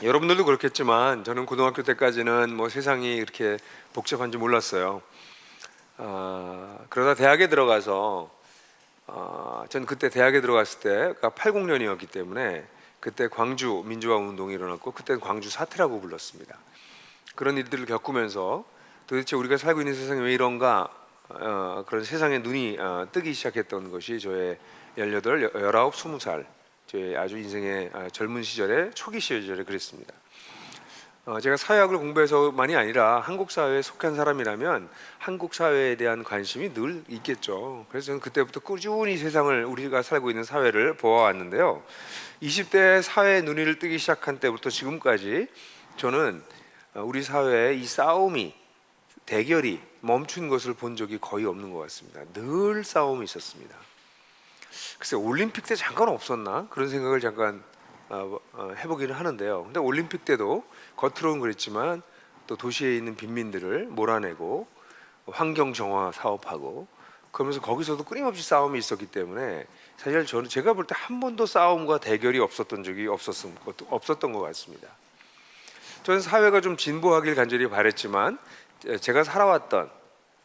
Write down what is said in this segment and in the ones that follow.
여러분들도 그렇겠지만 저는 고등학교 때까지는 뭐 세상이 이렇게 복잡한지 몰랐어요. 그러다 대학에 들어가서 전 그때 대학에 들어갔을 때가 80년이었기 때문에 그때 광주 민주화 운동이 일어났고 그때는 광주 사태라고 불렀습니다. 그런 일들을 겪으면서 도대체 우리가 살고 있는 세상이 왜 이런가, 그런 세상에 눈이 뜨기 시작했던 것이 저의 18, 19, 20살 제 아주 인생의 젊은 시절에 초기 시절에 그랬습니다. 제가 사회학을 공부해서만이 아니라 한국 사회에 속한 사람이라면 한국 사회에 대한 관심이 늘 있겠죠. 그래서 저는 그때부터 꾸준히 세상을, 우리가 살고 있는 사회를 보아왔는데요. 20대 사회에 눈이 뜨기 시작한 때부터 지금까지 저는 우리 사회의 이 싸움이, 대결이 멈춘 것을 본 적이 거의 없는 것 같습니다. 늘 싸움이 있었습니다. 글쎄, 올림픽 때 잠깐 없었나? 그런 생각을 잠깐 해보기는 하는데요. 근데 올림픽 때도 겉으로는 그랬지만 또 도시에 있는 빈민들을 몰아내고 환경 정화 사업하고 그러면서 거기서도 끊임없이 싸움이 있었기 때문에 사실 저는 제가 볼 때 한 번도 싸움과 대결이 없었던 적이 없었던 것 같습니다. 저는 사회가 좀 진보하길 간절히 바랬지만 제가 살아왔던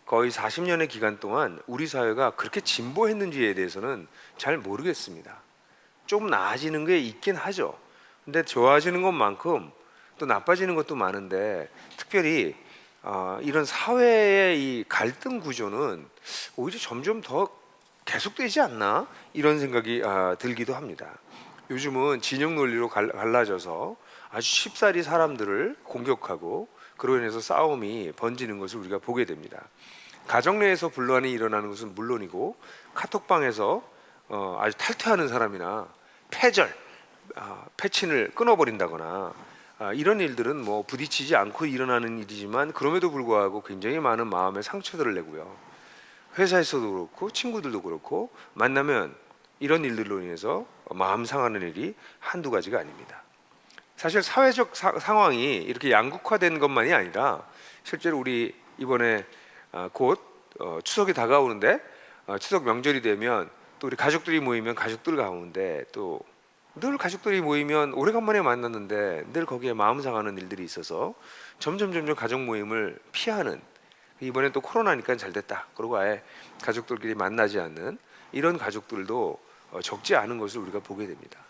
거의 40년의 기간 동안 우리 사회가 그렇게 진보했는지에 대해서는 잘 모르겠습니다. 좀 나아지는 게 있긴 하죠. 근데 좋아지는 것만큼 또 나빠지는 것도 많은데, 특별히 이런 사회의 이 갈등 구조는 오히려 점점 더 계속되지 않나, 이런 생각이 들기도 합니다. 요즘은 진영 논리로 갈라져서 아주 쉽사리 사람들을 공격하고 그로 인해서 싸움이 번지는 것을 우리가 보게 됩니다. 가정 내에서 분란이 일어나는 것은 물론이고 카톡방에서 아주 탈퇴하는 사람이나 패친을 끊어버린다거나 이런 일들은 뭐 부딪히지 않고 일어나는 일이지만 그럼에도 불구하고 굉장히 많은 마음의 상처들을 내고요. 회사에서도 그렇고 친구들도 그렇고 만나면 이런 일들로 인해서 마음 상하는 일이 한두 가지가 아닙니다. 사실 사회적 상황이 이렇게 양극화된 것만이 아니라 실제로 우리 이번에 곧 추석이 다가오는데 추석 명절이 되면 또 우리 가족들이 모이면 가족들 가운데 또 늘 가족들이 모이면 오래간만에 만났는데 늘 거기에 마음 상하는 일들이 있어서 점점 가족 모임을 피하는, 이번에 또 코로나니까 잘 됐다 그러고 아예 가족들끼리 만나지 않는 이런 가족들도 적지 않은 것을 우리가 보게 됩니다.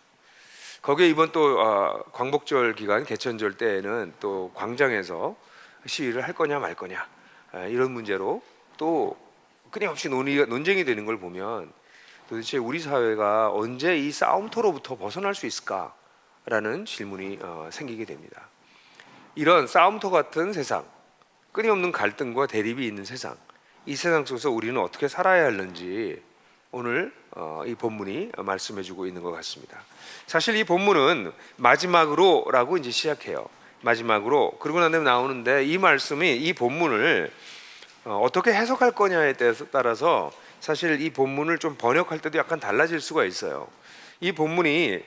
거기에 이번 또 광복절 기간 개천절 때에는 또 광장에서 시위를 할 거냐 말 거냐 이런 문제로 또 끊임없이 논쟁이 되는 걸 보면 도대체 우리 사회가 언제 이 싸움터로부터 벗어날 수 있을까라는 질문이 생기게 됩니다. 이런 싸움터 같은 세상, 끊임없는 갈등과 대립이 있는 세상, 이 세상 속에서 우리는 어떻게 살아야 하는지 오늘 이 본문이 말씀해주고 있는 것 같습니다. 사실 이 본문은 마지막으로라고 이제 시작해요. 마지막으로, 그러고 난 다음에 나오는데 이 말씀이 이 본문을 어떻게 해석할 거냐에 따라서 사실 이 본문을 좀 번역할 때도 약간 달라질 수가 있어요. 이 본문이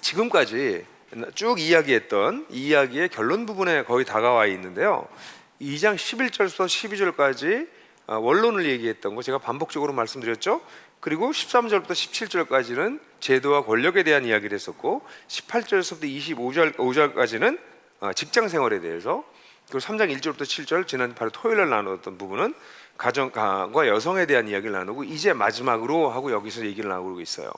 지금까지 쭉 이야기했던 이 이야기의 결론 부분에 거의 다가와 있는데요. 2장 11절부터 12절까지 원론을 얘기했던 거 제가 반복적으로 말씀드렸죠. 그리고 13절부터 17절까지는 제도와 권력에 대한 이야기를 했었고 18절에서부터 25절까지는 직장 생활에 대해서, 그리고 3장 1절부터 7절 지난 바로 토요일날 나눴던 부분은 가정과 여성에 대한 이야기를 나누고 이제 마지막으로 하고 여기서 얘기를 나누고 있어요.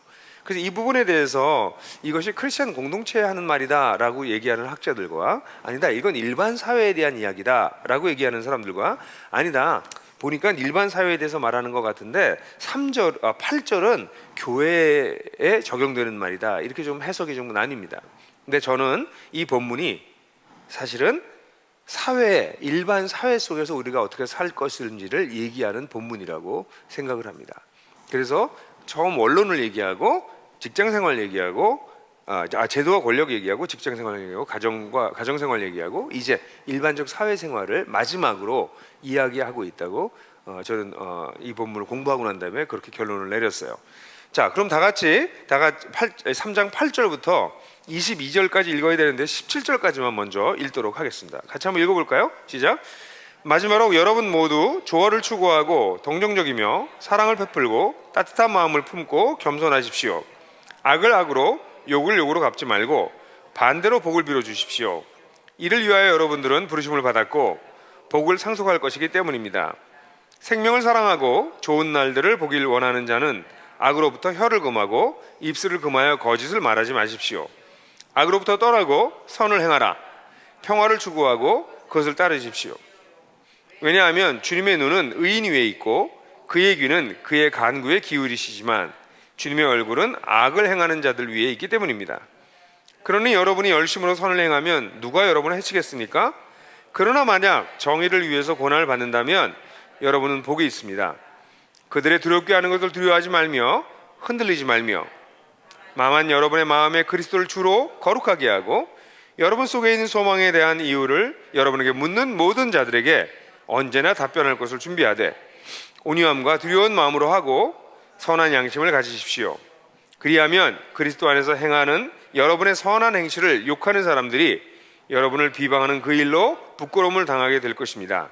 그래서 이 부분에 대해서 이것이 크리스천 공동체에 하는 말이다 라고 얘기하는 학자들과, 아니다 이건 일반 사회에 대한 이야기다 라고 얘기하는 사람들과, 아니다 보니까 일반 사회에 대해서 말하는 것 같은데 8절은 교회에 적용되는 말이다, 이렇게 좀 해석이 좀 나뉩니다. 근데 저는 이 본문이 사실은 일반 사회 속에서 우리가 어떻게 살 것인지를 얘기하는 본문이라고 생각을 합니다. 그래서 처음 원론을 얘기하고 직장생활 얘기하고 제도와 권력 얘기하고 직장생활 얘기하고 가정생활 얘기하고 이제 일반적 사회생활을 마지막으로 이야기하고 있다고 저는 이 본문을 공부하고 난 다음에 그렇게 결론을 내렸어요. 자, 그럼 다 같이 3장 8절부터 22절까지 읽어야 되는데 17절까지만 먼저 읽도록 하겠습니다. 같이 한번 읽어볼까요? 시작. 마지막으로 여러분 모두 조화를 추구하고 동정적이며 사랑을 베풀고 따뜻한 마음을 품고 겸손하십시오. 악을 악으로 욕을 욕으로 갚지 말고 반대로 복을 빌어 주십시오. 이를 위하여 여러분들은 부르심을 받았고 복을 상속할 것이기 때문입니다. 생명을 사랑하고 좋은 날들을 보길 원하는 자는 악으로부터 혀를 금하고 입술을 금하여 거짓을 말하지 마십시오. 악으로부터 떠나고 선을 행하라. 평화를 추구하고 그것을 따르십시오. 왜냐하면 주님의 눈은 의인 위에 있고 그의 귀는 그의 간구에 기울이시지만 주님의 얼굴은 악을 행하는 자들 위에 있기 때문입니다. 그러니 여러분이 열심으로 선을 행하면 누가 여러분을 해치겠습니까? 그러나 만약 정의를 위해서 고난을 받는다면 여러분은 복이 있습니다. 그들의 두렵게 하는 것을 두려워하지 말며 흔들리지 말며 다만 여러분의 마음에 그리스도를 주로 거룩하게 하고 여러분 속에 있는 소망에 대한 이유를 여러분에게 묻는 모든 자들에게 언제나 답변할 것을 준비하되 온유함과 두려운 마음으로 하고 선한 양심을 가지십시오. 그리하면 그리스도 안에서 행하는 여러분의 선한 행실을 욕하는 사람들이 여러분을 비방하는 그 일로 부끄러움을 당하게 될 것입니다.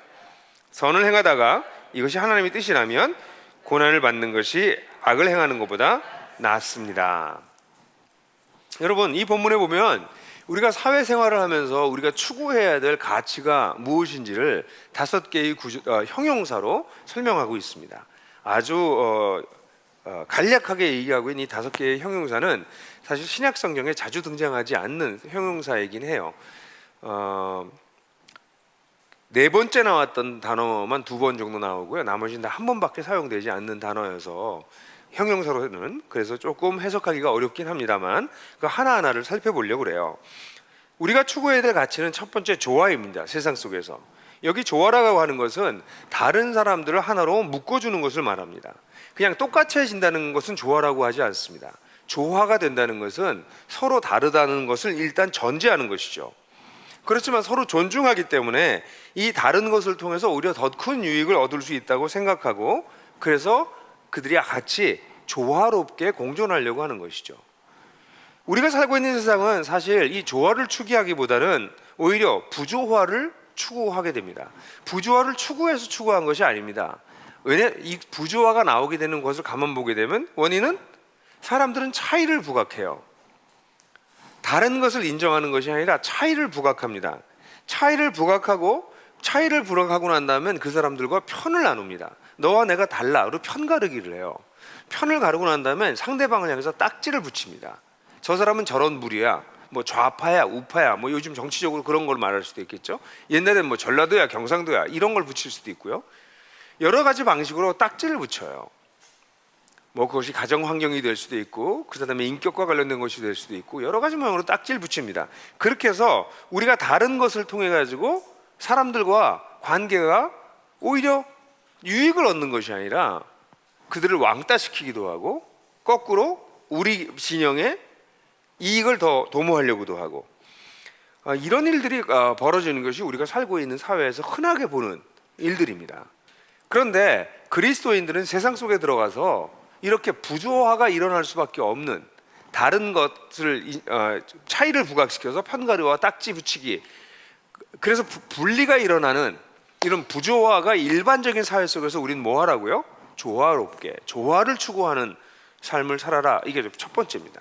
선을 행하다가 이것이 하나님의 뜻이라면 고난을 받는 것이 악을 행하는 것보다 낫습니다. 여러분, 이 본문에 보면 우리가 사회생활을 하면서 우리가 추구해야 될 가치가 무엇인지를 5개의 형용사로 설명하고 있습니다. 아주 간략하게 얘기하고 있는 이 5개의 형용사는 사실 신약 성경에 자주 등장하지 않는 형용사이긴 해요. 네 번째 나왔던 단어만 2번 정도 나오고요. 나머지는 다 한 번밖에 사용되지 않는 단어여서 형용사로는 그래서 조금 해석하기가 어렵긴 합니다만 그 하나하나를 살펴보려고 그래요. 우리가 추구해야 될 가치는 첫 번째 조화입니다. 세상 속에서. 여기 조화라고 하는 것은 다른 사람들을 하나로 묶어주는 것을 말합니다. 그냥 똑같아진다는 것은 조화라고 하지 않습니다. 조화가 된다는 것은 서로 다르다는 것을 일단 전제하는 것이죠. 그렇지만 서로 존중하기 때문에 이 다른 것을 통해서 오히려 더 큰 유익을 얻을 수 있다고 생각하고 그래서 그들이 같이 조화롭게 공존하려고 하는 것이죠. 우리가 살고 있는 세상은 사실 이 조화를 추구하기보다는 오히려 부조화를 추구하게 됩니다. 부조화를 추구해서 추구한 것이 아닙니다. 왜냐 이 부조화가 나오게 되는 것을 가만 보게 되면 원인은 사람들은 차이를 부각해요. 다른 것을 인정하는 것이 아니라 차이를 부각합니다. 차이를 부각하고 난 다음에 그 사람들과 편을 나눕니다. 너와 내가 달라. 그리고 편 가르기를 해요. 편을 가르고 난 다음에 상대방을 향해서 딱지를 붙입니다. 저 사람은 저런 무리야. 뭐 좌파야, 우파야. 뭐 요즘 정치적으로 그런 걸 말할 수도 있겠죠. 옛날엔 뭐 전라도야, 경상도야 이런 걸 붙일 수도 있고요. 여러 가지 방식으로 딱지를 붙여요. 뭐 그것이 가정 환경이 될 수도 있고 그다음에 인격과 관련된 것이 될 수도 있고 여러 가지 모양으로 딱지를 붙입니다. 그렇게 해서 우리가 다른 것을 통해 가지고 사람들과 관계가 오히려 유익을 얻는 것이 아니라 그들을 왕따시키기도 하고 거꾸로 우리 진영에 이익을 더 도모하려고도 하고 이런 일들이 벌어지는 것이 우리가 살고 있는 사회에서 흔하게 보는 일들입니다. 그런데 그리스도인들은 세상 속에 들어가서 이렇게 부조화가 일어날 수밖에 없는 다른 것을 차이를 부각시켜서 편가르와 딱지 붙이기 그래서 분리가 일어나는 이런 부조화가 일반적인 사회 속에서 우리는 뭐 하라고요? 조화롭게 조화를 추구하는 삶을 살아라. 이게 첫 번째입니다.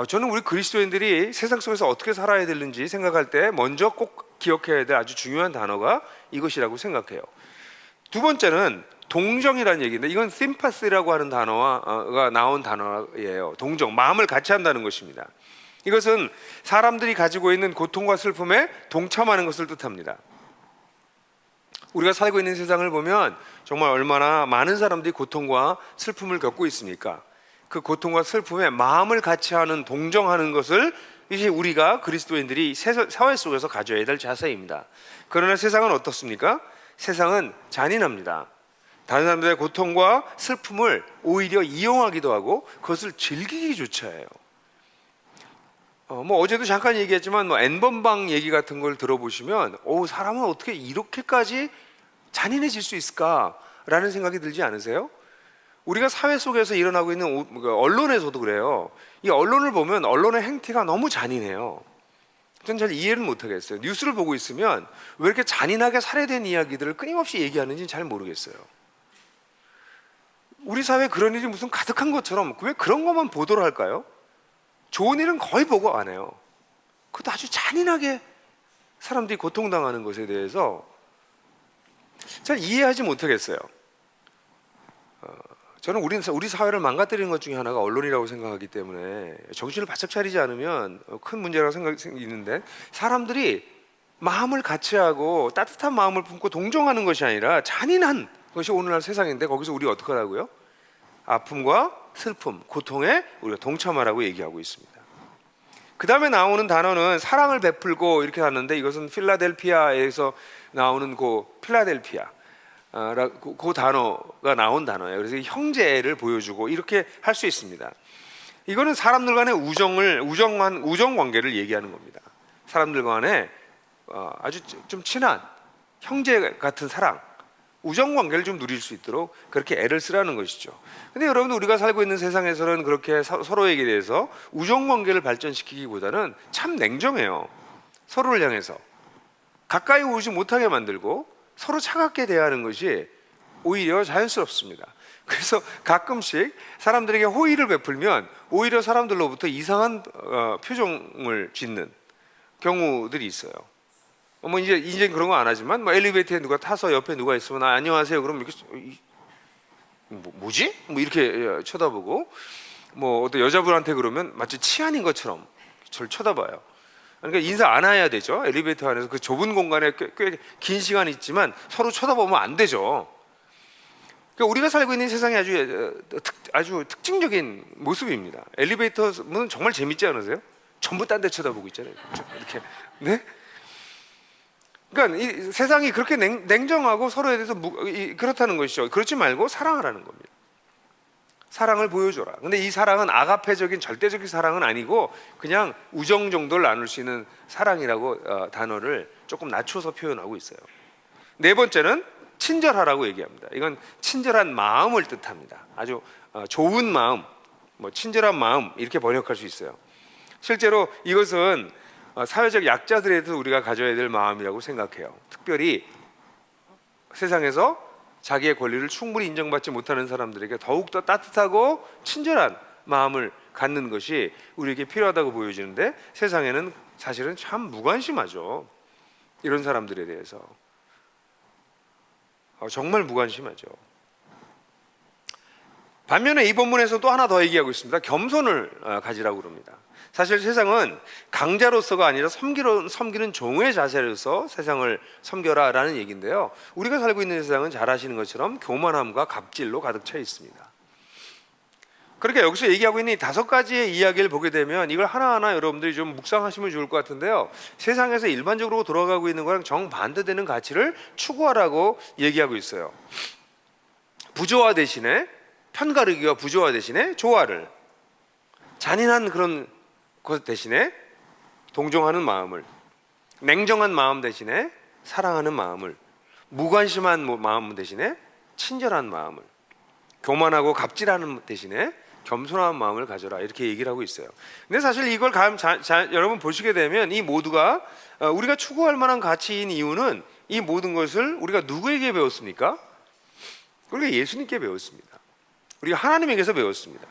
저는 우리 그리스도인들이 세상 속에서 어떻게 살아야 되는지 생각할 때 먼저 꼭 기억해야 될 아주 중요한 단어가 이것이라고 생각해요. 두 번째는 동정이라는 얘기인데 이건 sympathy라고 하는 단어가 나온 단어예요. 동정, 마음을 같이 한다는 것입니다. 이것은 사람들이 가지고 있는 고통과 슬픔에 동참하는 것을 뜻합니다. 우리가 살고 있는 세상을 보면 정말 얼마나 많은 사람들이 고통과 슬픔을 겪고 있습니까? 그 고통과 슬픔에 마음을 같이 하는 동정하는 것을 이제 우리가 그리스도인들이 사회 속에서 가져야 될 자세입니다. 그러나 세상은 어떻습니까? 세상은 잔인합니다. 다른 사람들의 고통과 슬픔을 오히려 이용하기도 하고 그것을 즐기기조차 해요. 뭐 어제도 잠깐 얘기했지만 뭐 N번방 얘기 같은 걸 들어보시면 사람은 어떻게 이렇게까지 잔인해질 수 있을까라는 생각이 들지 않으세요? 우리가 사회 속에서 일어나고 있는 언론에서도 그래요. 이 언론을 보면 언론의 행태가 너무 잔인해요. 전 잘 이해를 못하겠어요. 뉴스를 보고 있으면 왜 이렇게 잔인하게 살해된 이야기들을 끊임없이 얘기하는지 잘 모르겠어요. 우리 사회에 그런 일이 무슨 가득한 것처럼 왜 그런 것만 보도를 할까요? 좋은 일은 거의 보고 안 해요. 그것도 아주 잔인하게 사람들이 고통당하는 것에 대해서 잘 이해하지 못하겠어요. 저는 우리 사회를 망가뜨리는 것 중에 하나가 언론이라고 생각하기 때문에 정신을 바짝 차리지 않으면 큰 문제라고 생각있는데, 사람들이 마음을 같이하고 따뜻한 마음을 품고 동정하는 것이 아니라 잔인한 것이 오늘날 세상인데, 거기서 우리 어떻게 하라고요? 아픔과 슬픔, 고통에 우리가 동참하라고 얘기하고 있습니다. 그 다음에 나오는 단어는 사랑을 베풀고 이렇게 하는데, 이것은 필라델피아에서 나오는 그 필라델피아 그 단어가 나온 단어예요. 그래서 형제를 보여주고 이렇게 할 수 있습니다. 이거는 사람들 간의 우정 관계를 얘기하는 겁니다. 사람들 간에 아주 좀 친한 형제 같은 사랑, 우정 관계를 좀 누릴 수 있도록 그렇게 애를 쓰라는 것이죠. 근데 여러분, 우리가 살고 있는 세상에서는 그렇게 서로에게 대해서 우정 관계를 발전시키기보다는 참 냉정해요. 서로를 향해서 가까이 오지 못하게 만들고 서로 차갑게 대하는 것이 오히려 자연스럽습니다. 그래서 가끔씩 사람들에게 호의를 베풀면 오히려 사람들로부터 이상한 표정을 짓는 경우들이 있어요. 뭐 이제 그런 거 안 하지만, 뭐 엘리베이터에 누가 타서 옆에 누가 있으면 안녕하세요 그러면 이렇게 뭐지? 뭐 이렇게 쳐다보고, 뭐 어떤 여자분한테 그러면 마치 치안인 것처럼 저를 쳐다봐요. 그러니까 인사 안 해야 되죠. 엘리베이터 안에서 그 좁은 공간에 꽤 긴 시간이 있지만 서로 쳐다보면 안 되죠. 그러니까 우리가 살고 있는 세상이 아주 특징적인 모습입니다. 엘리베이터는 정말 재밌지 않으세요? 전부 딴 데 쳐다보고 있잖아요. 이렇게. 네? 그러니까 이 세상이 그렇게 냉정하고 서로에 대해서 그렇다는 것이죠. 그렇지 말고 사랑하라는 겁니다. 사랑을 보여줘라. 근데 이 사랑은 아가페적인 절대적인 사랑은 아니고 그냥 우정 정도를 나눌 수 있는 사랑이라고 단어를 조금 낮춰서 표현하고 있어요. 네 번째는 친절하라고 얘기합니다. 이건 친절한 마음을 뜻합니다. 아주 좋은 마음, 뭐 친절한 마음 이렇게 번역할 수 있어요. 실제로 이것은 사회적 약자들에 대해서 우리가 가져야 될 마음이라고 생각해요. 특별히 세상에서 자기의 권리를 충분히 인정받지 못하는 사람들에게 더욱더 따뜻하고 친절한 마음을 갖는 것이 우리에게 필요하다고 보여지는데, 세상에는 사실은 참 무관심하죠. 이런 사람들에 대해서 정말 무관심하죠. 반면에 이 본문에서 또 하나 더 얘기하고 있습니다. 겸손을 가지라고 그럽니다. 사실 세상은 강자로서가 아니라 섬기는 종의 자세로서 세상을 섬겨라라는 얘기인데요, 우리가 살고 있는 세상은 잘 아시는 것처럼 교만함과 갑질로 가득 차 있습니다. 그러니까 여기서 얘기하고 있는 이 5가지의 이야기를 보게 되면 이걸 하나하나 여러분들이 좀 묵상하시면 좋을 것 같은데요, 세상에서 일반적으로 돌아가고 있는 거랑 정반대되는 가치를 추구하라고 얘기하고 있어요. 부조화 대신에 편가르기와 부조화 대신에 조화를, 잔인한 그런 것 대신에 동정하는 마음을, 냉정한 마음 대신에 사랑하는 마음을, 무관심한 마음 대신에 친절한 마음을, 교만하고 갑질하는 대신에 겸손한 마음을 가져라, 이렇게 얘기를 하고 있어요. 근데 사실 이걸 여러분 보시게 되면 이 모두가 우리가 추구할 만한 가치인 이유는, 이 모든 것을 우리가 누구에게 배웠습니까? 우리가 예수님께 배웠습니다. 우리가 하나님에게서 배웠습니다.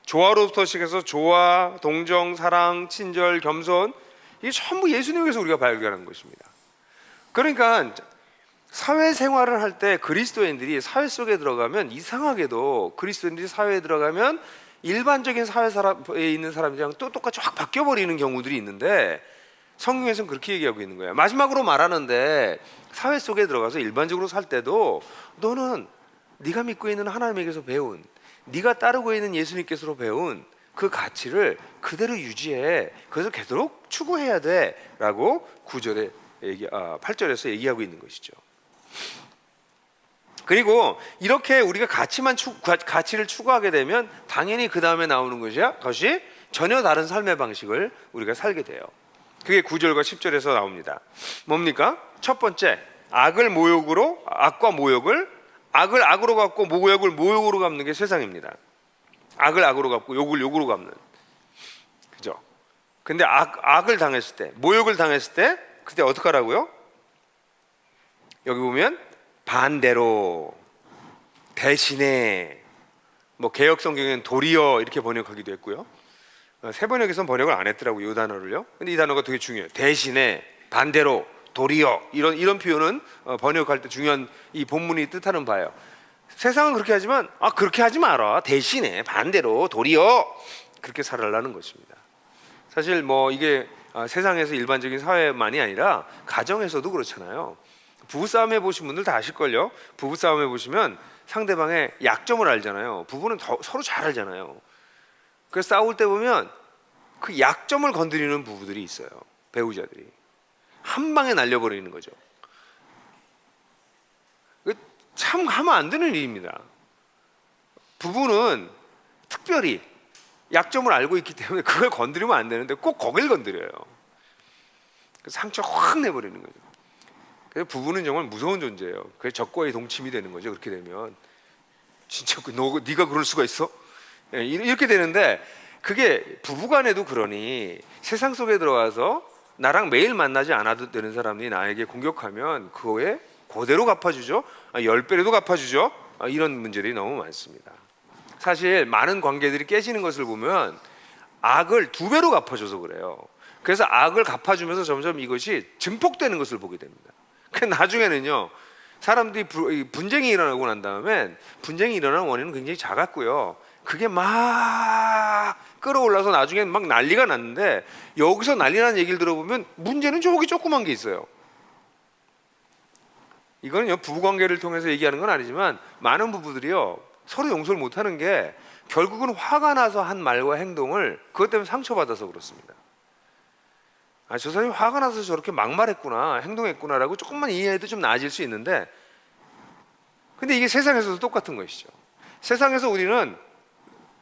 조화로부터 시작해서 조화, 동정, 사랑, 친절, 겸손, 이게 전부 예수님에게서 우리가 발견한 것입니다. 그러니까 사회생활을 할 때 그리스도인들이 사회 속에 들어가면, 이상하게도 그리스도인들이 사회에 들어가면 일반적인 사회에 있는 사람들이랑 또 똑같이 확 바뀌어버리는 경우들이 있는데, 성경에서는 그렇게 얘기하고 있는 거예요. 마지막으로 말하는데, 사회 속에 들어가서 일반적으로 살 때도 너는 네가 믿고 있는 하나님에게서 배운, 네가 따르고 있는 예수님께서 배운 그 가치를 그대로 유지해. 그래서 계속 추구해야 돼 라고 8절에서 얘기하고 있는 것이죠. 그리고 이렇게 우리가 가치를 추구하게 되면 당연히 그 다음에 나오는 것이 전혀 다른 삶의 방식을 우리가 살게 돼요. 그게 9절과 10절에서 나옵니다. 뭡니까? 첫 번째, 악과 모욕을, 악을 악으로 갚고 모욕을 모욕으로 갚는 게 세상입니다. 악을 악으로 갚고 욕을 욕으로 갚는, 그죠? 근데 악을 당했을 때, 모욕을 당했을 때 그때 어떻게 하라고요? 여기 보면 반대로, 대신에, 뭐 개역 성경에는 도리어 이렇게 번역하기도 했고요. 세번역에서는 번역을 안 했더라고요, 이 단어를요. 근데 이 단어가 되게 중요해요. 대신에, 반대로, 도리어, 이런 표현은 번역할 때 중요한 이 본문이 뜻하는 바예요. 세상은 그렇게 하지만 그렇게 하지 마라. 대신에, 반대로, 도리어 그렇게 살아라는 것입니다. 사실 뭐 이게 세상에서 일반적인 사회만이 아니라 가정에서도 그렇잖아요. 부부싸움 해보신 분들 다 아실걸요. 부부싸움 해보시면 상대방의 약점을 알잖아요. 부부는 서로 잘 알잖아요. 그래서 싸울 때 보면 그 약점을 건드리는 부부들이 있어요. 배우자들이 한 방에 날려버리는 거죠. 참 하면 안 되는 일입니다. 부부는 특별히 약점을 알고 있기 때문에 그걸 건드리면 안 되는데 꼭 거길 건드려요. 그래서 상처 확 내버리는 거죠. 그래서 부부는 정말 무서운 존재예요. 그래서 적과의 동침이 되는 거죠. 그렇게 되면 진짜 네가 그럴 수가 있어? 이렇게 되는데, 그게 부부간에도 그러니 세상 속에 들어가서 나랑 매일 만나지 않아도 되는 사람이 나에게 공격하면 그거에 그대로 갚아주죠. 10배라도 갚아주죠. 이런 문제들이 너무 많습니다. 사실 많은 관계들이 깨지는 것을 보면 악을 2배로 갚아줘서 그래요. 그래서 악을 갚아주면서 점점 이것이 증폭되는 것을 보게 됩니다. 그 나중에는요, 사람들이 분쟁이 일어나고 난 다음엔 분쟁이 일어나는 원인은 굉장히 작았고요. 그게 막 끌어올라서 나중에 막 난리가 났는데, 여기서 난리 나는 얘기를 들어보면 문제는 저기 조그만 게 있어요. 이거는요, 부부관계를 통해서 얘기하는 건 아니지만 많은 부부들이요, 서로 용서를 못하는 게 결국은 화가 나서 한 말과 행동을 그것 때문에 상처받아서 그렇습니다. 저 사람이 화가 나서 저렇게 막말했구나, 행동했구나라고 조금만 이해해도 좀 나아질 수 있는데, 근데 이게 세상에서도 똑같은 것이죠. 세상에서 우리는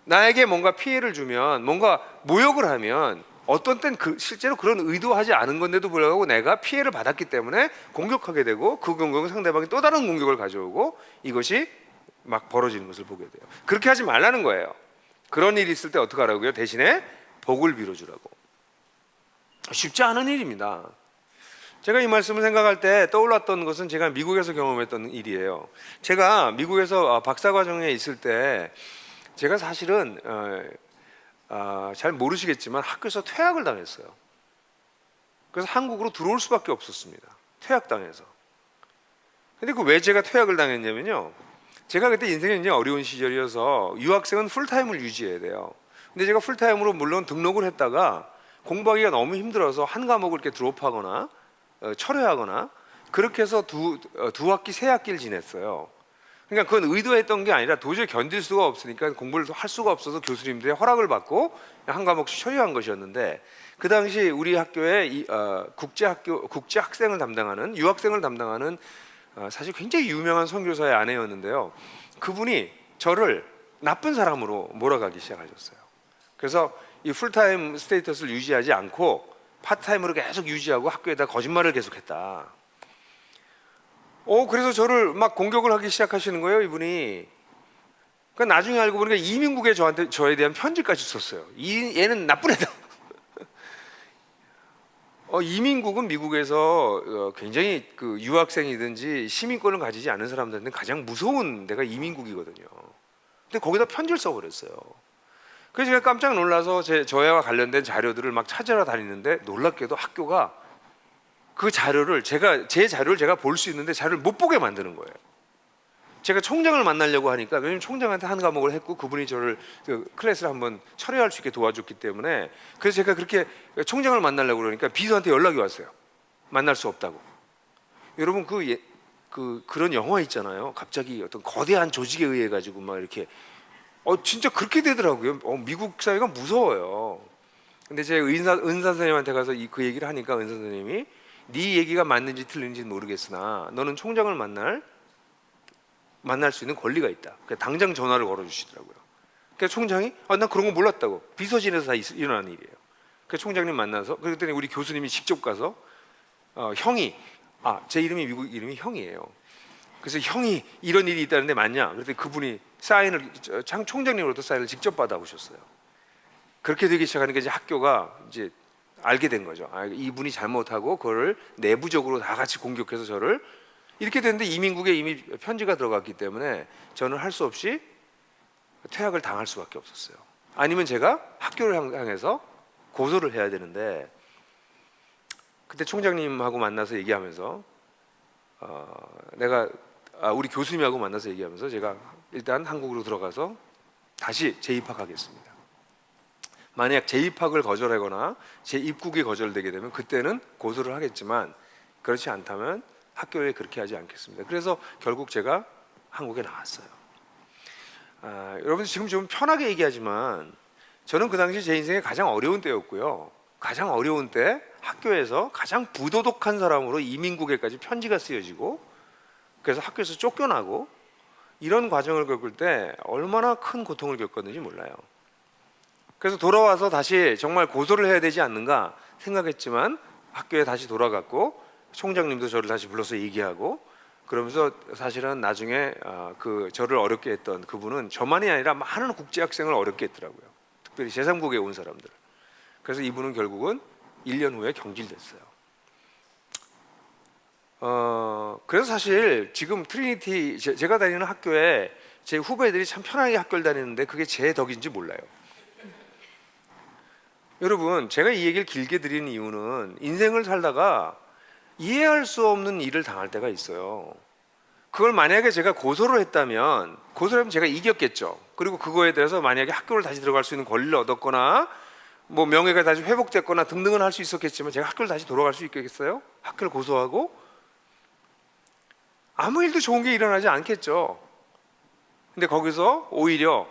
나에게 뭔가 피해를 주면, 뭔가 모욕을 하면, 어떤 땐 실제로 그런 의도하지 않은 건데도 불구하고 내가 피해를 받았기 때문에 공격하게 되고, 그 공격은 상대방이 또 다른 공격을 가져오고, 이것이 막 벌어지는 것을 보게 돼요. 그렇게 하지 말라는 거예요. 그런 일이 있을 때 어떻게 하라고요? 대신에 복을 빌어주라고. 쉽지 않은 일입니다. 제가 이 말씀을 생각할 때 떠올랐던 것은 제가 미국에서 경험했던 일이에요. 제가 미국에서 박사과정에 있을 때, 제가 사실은 잘 모르시겠지만 학교에서 퇴학을 당했어요. 그래서 한국으로 들어올 수밖에 없었습니다. 퇴학당해서. 근데 왜 제가 퇴학을 당했냐면요, 제가 그때 인생이 굉장히 어려운 시절이어서 유학생은 풀타임을 유지해야 돼요. 근데 제가 풀타임으로 물론 등록을 했다가 공부하기가 너무 힘들어서 한 과목을 이렇게 드롭하거나 철회하거나 그렇게 해서 두 학기, 3학기를 지냈어요. 그러니까 그건 의도했던 게 아니라 도저히 견딜 수가 없으니까 공부를 할 수가 없어서 교수님들의 허락을 받고 한 과목씩 처리한 것이었는데, 그 당시 우리 학교에 국제 학생을 담당하는, 유학생을 담당하는 사실 굉장히 유명한 선교사의 아내였는데요. 그분이 저를 나쁜 사람으로 몰아가기 시작하셨어요. 그래서 이 풀타임 스테이터스를 유지하지 않고 파트타임으로 계속 유지하고 학교에다 거짓말을 계속했다. 그래서 저를 막 공격을 하기 시작하시는 거예요, 이분이. 그러니까 나중에 알고 보니까 이민국에 저에 대한 편지까지 썼어요. 얘는 나쁜 애다. 이민국은 미국에서 굉장히 그 유학생이든지 시민권을 가지지 않은 사람들한테 가장 무서운 데가 이민국이거든요. 근데 거기다 편지를 써버렸어요. 그래서 제가 깜짝 놀라서 저와 관련된 자료들을 막 찾으러 다니는데, 놀랍게도 학교가 그 자료를 제 자료를 제가 볼 수 있는데 자료를 못 보게 만드는 거예요. 제가 총장을 만나려고 하니까, 왜냐면 총장한테 한 과목을 했고 그분이 저를 클래스를 한번 철회할 수 있게 도와줬기 때문에, 그래서 제가 그렇게 총장을 만나려고 그러니까 비서한테 연락이 왔어요. 만날 수 없다고. 여러분 그런 영화 있잖아요. 갑자기 어떤 거대한 조직에 의해 가지고 막 이렇게 진짜 그렇게 되더라고요. 미국 사회가 무서워요. 근데 제가 은사 선생님한테 가서 그 얘기를 하니까 은사 선생님이, 네 얘기가 맞는지 틀린지는 모르겠으나 너는 총장을 만날 수 있는 권리가 있다. 당장 전화를 걸어주시더라고요. 그러니까 총장이 난 그런 거 몰랐다고. 비서진에서 다 일어난 일이에요. 그러니까 총장님 만나서, 그랬더니 우리 교수님이 직접 가서 형이 제 이름이 미국 이름이 형이에요. 그래서 형이 이런 일이 있다는데 맞냐? 그랬더니 그분이 사인을 총장님으로부터 사인을 직접 받아오셨어요. 그렇게 되기 시작하니까 이제 학교가 이제 알게 된 거죠. 이분이 잘못하고 그거를 내부적으로 다 같이 공격해서 저를 이렇게 됐는데, 이민국에 이미 편지가 들어갔기 때문에 저는 할 수 없이 퇴학을 당할 수밖에 없었어요. 아니면 제가 학교를 향해서 고소를 해야 되는데, 그때 총장님하고 만나서 얘기하면서 우리 교수님하고 만나서 얘기하면서 제가 일단 한국으로 들어가서 다시 재입학하겠습니다. 만약 재입학을 거절하거나 재입국이 거절되게 되면 그때는 고소를 하겠지만, 그렇지 않다면 학교에 그렇게 하지 않겠습니다. 그래서 결국 제가 한국에 나왔어요. 여러분 지금 좀 편하게 얘기하지만 저는 그 당시 제 인생에 가장 어려운 때였고요. 가장 어려운 때 학교에서 가장 부도덕한 사람으로 이민국에까지 편지가 쓰여지고, 그래서 학교에서 쫓겨나고, 이런 과정을 겪을 때 얼마나 큰 고통을 겪었는지 몰라요. 그래서 돌아와서 다시 정말 고소를 해야 되지 않는가 생각했지만 학교에 다시 돌아갔고, 총장님도 저를 다시 불러서 얘기하고, 그러면서 사실은 나중에 저를 어렵게 했던 그분은 저만이 아니라 많은 국제 학생을 어렵게 했더라고요. 특별히 제3국에 온 사람들. 그래서 이분은 결국은 1년 후에 경질됐어요. 그래서 사실 지금 트리니티 제가 다니는 학교에 제 후배들이 참 편하게 학교를 다니는데 그게 제 덕인지 몰라요. 여러분, 제가 이 얘기를 길게 드리는 이유는 인생을 살다가 이해할 수 없는 일을 당할 때가 있어요. 그걸 만약에 제가 고소를 했다면 제가 이겼겠죠. 그리고 그거에 대해서 만약에 학교를 다시 들어갈 수 있는 권리를 얻었거나 뭐 명예가 다시 회복됐거나 등등은 할 수 있었겠지만, 제가 학교를 다시 돌아갈 수 있겠어요? 학교를 고소하고 아무 일도 좋은 게 일어나지 않겠죠. 근데 거기서 오히려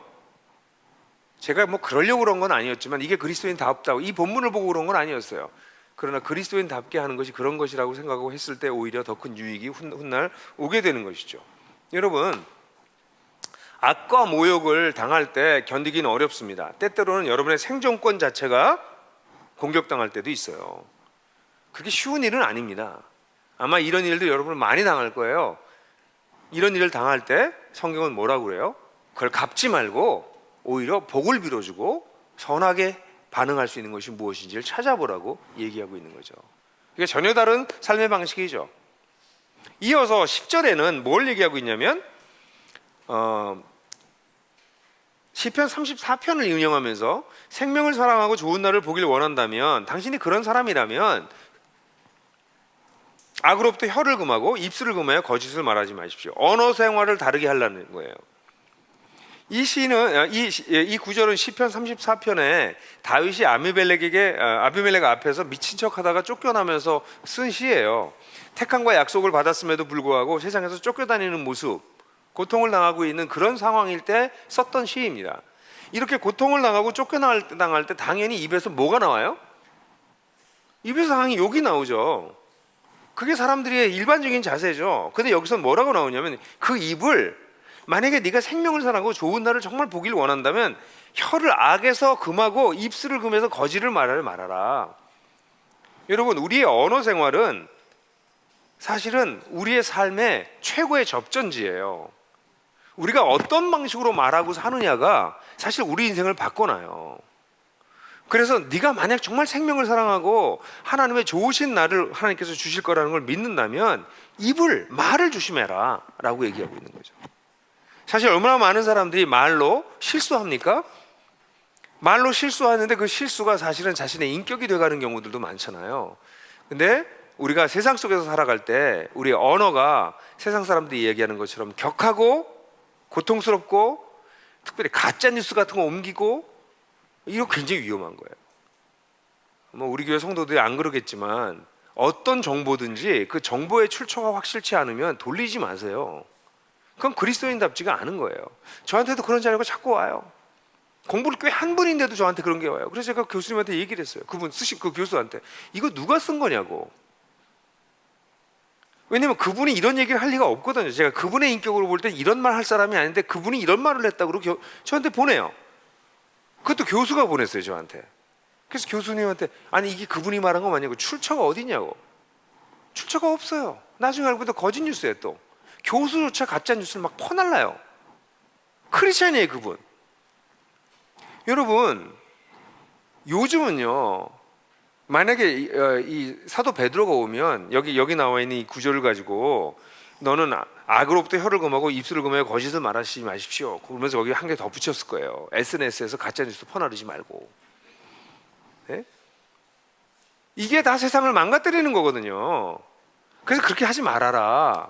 제가 뭐 그러려고 그런 건 아니었지만, 이게 그리스도인답다고 이 본문을 보고 그런 건 아니었어요. 그러나 그리스도인답게 하는 것이 그런 것이라고 생각하고 했을 때 오히려 더 큰 유익이 훗날 오게 되는 것이죠. 여러분, 악과 모욕을 당할 때 견디기는 어렵습니다. 때때로는 여러분의 생존권 자체가 공격당할 때도 있어요. 그게 쉬운 일은 아닙니다. 아마 이런 일도 여러분 많이 당할 거예요. 이런 일을 당할 때 성경은 뭐라고 그래요? 그걸 갚지 말고 오히려 복을 빌어주고 선하게 반응할 수 있는 것이 무엇인지를 찾아보라고 얘기하고 있는 거죠. 이게 전혀 다른 삶의 방식이죠. 이어서 10절에는 뭘 얘기하고 있냐면 시편 34편을 인용하면서 생명을 사랑하고 좋은 날을 보길 원한다면, 당신이 그런 사람이라면 악으로부터 혀를 금하고 입술을 금하여 거짓을 말하지 마십시오. 언어 생활을 다르게 하려는 거예요. 이 구절은 시편 34편에 다윗이 아비멜렉 앞에서 미친 척하다가 쫓겨나면서 쓴 시예요. 택함과 약속을 받았음에도 불구하고 세상에서 쫓겨다니는 모습, 고통을 당하고 있는 그런 상황일 때 썼던 시입니다. 이렇게 고통을 당하고 쫓겨당할 때 당연히 입에서 뭐가 나와요? 입에서 당연히 욕이 나오죠. 그게 사람들의 일반적인 자세죠. 근데 여기서 뭐라고 나오냐면, 그 입을 만약에 네가 생명을 사랑하고 좋은 날을 정말 보길 원한다면 혀를 악에서 금하고 입술을 금해서 거짓을 말하라. 여러분, 우리의 언어 생활은 사실은 우리의 삶의 최고의 접전지예요. 우리가 어떤 방식으로 말하고 사느냐가 사실 우리 인생을 바꿔놔요. 그래서 네가 만약 정말 생명을 사랑하고 하나님의 좋으신 날을 하나님께서 주실 거라는 걸 믿는다면 말을 조심해라 라고 얘기하고 있는 거죠. 사실 얼마나 많은 사람들이 말로 실수합니까? 말로 실수하는데 그 실수가 사실은 자신의 인격이 돼가는 경우들도 많잖아요. 근데 우리가 세상 속에서 살아갈 때 우리의 언어가 세상 사람들이 얘기하는 것처럼 격하고 고통스럽고, 특별히 가짜 뉴스 같은 거 옮기고, 이거 굉장히 위험한 거예요. 뭐 우리 교회 성도들이 안 그러겠지만 어떤 정보든지 그 정보의 출처가 확실치 않으면 돌리지 마세요. 그건 그리스도인답지가 않은 거예요. 저한테도 그런 자료가 자꾸 와요. 공부를 꽤 한 분인데도 저한테 그런 게 와요. 그래서 제가 교수님한테 얘기를 했어요. 그분 쓰신 그 교수한테 이거 누가 쓴 거냐고. 왜냐면 그분이 이런 얘기를 할 리가 없거든요. 제가 그분의 인격으로 볼 때 이런 말 할 사람이 아닌데 그분이 이런 말을 했다고 저한테 보내요. 그것도 교수가 보냈어요, 저한테. 그래서 교수님한테 아니 이게 그분이 말한 거 맞냐고. 출처가 어디냐고. 출처가 없어요. 나중에 알고 보니까 거짓 뉴스예요. 또 교수조차 가짜 뉴스를 막 퍼날라요. 크리스찬이에요, 그분. 여러분, 요즘은요, 만약에 이 사도 베드로가 오면 여기 나와 있는 이 구절을 가지고 너는 악으로부터 혀를 금하고 입술을 금하여 거짓을 말하시지 마십시오. 그러면서 거기 한 개 더 붙였을 거예요. SNS에서 가짜뉴스 퍼나르지 말고. 네? 이게 다 세상을 망가뜨리는 거거든요. 그래서 그렇게 하지 말아라